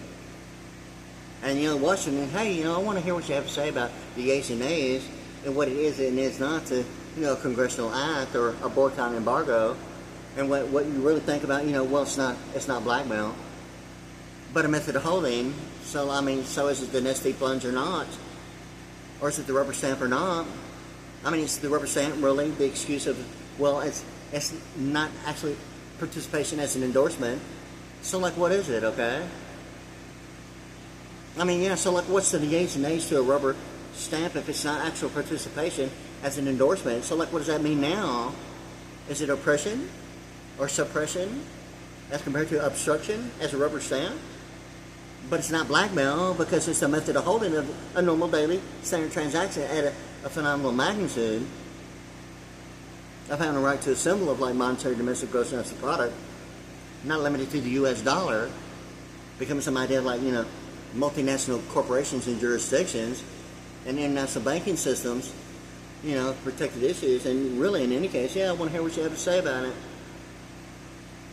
And Washington, hey, I want to hear what you have to say about the yeas and nays and what it is and is not to a congressional act or a boycott embargo, and what you really think about well, it's not blackmail, but a method of holding. So I mean, so is it the nesty plunge or not? Or is it the rubber stamp or not? I mean, is the rubber stamp really the excuse of, well, it's not actually participation as an endorsement. So like, what is it, okay? I mean, so like, what's the yeas and nays to a rubber stamp if it's not actual participation as an endorsement? So like, what does that mean now? Is it oppression or suppression as compared to obstruction as a rubber stamp? But it's not blackmail because it's a method of holding of a normal daily standard transaction at a phenomenal magnitude of having a right to a symbol of like monetary domestic gross domestic product, not limited to the U.S. dollar, becoming some idea of like, multinational corporations and jurisdictions and international banking systems, protected issues. And really, in any case, I want to hear what you have to say about it.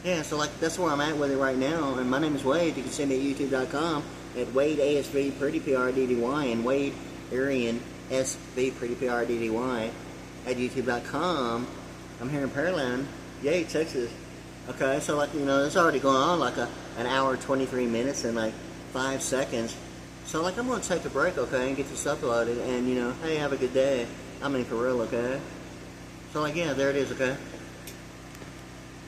Yeah, so like that's where I'm at with it right now. And my name is Wade. You can see me at youtube.com at WadeASVPriddy, PRDDY, and WadeASVPriddy, PRDDY at youtube.com. I'm here in Pearland, yay, Texas. Okay, so like, it's already going on like an hour, 23 minutes and like 5 seconds. So like, I'm going to take a break, okay, and get this uploaded and, hey, have a good day. I mean, for real, okay? So like, yeah, there it is, okay?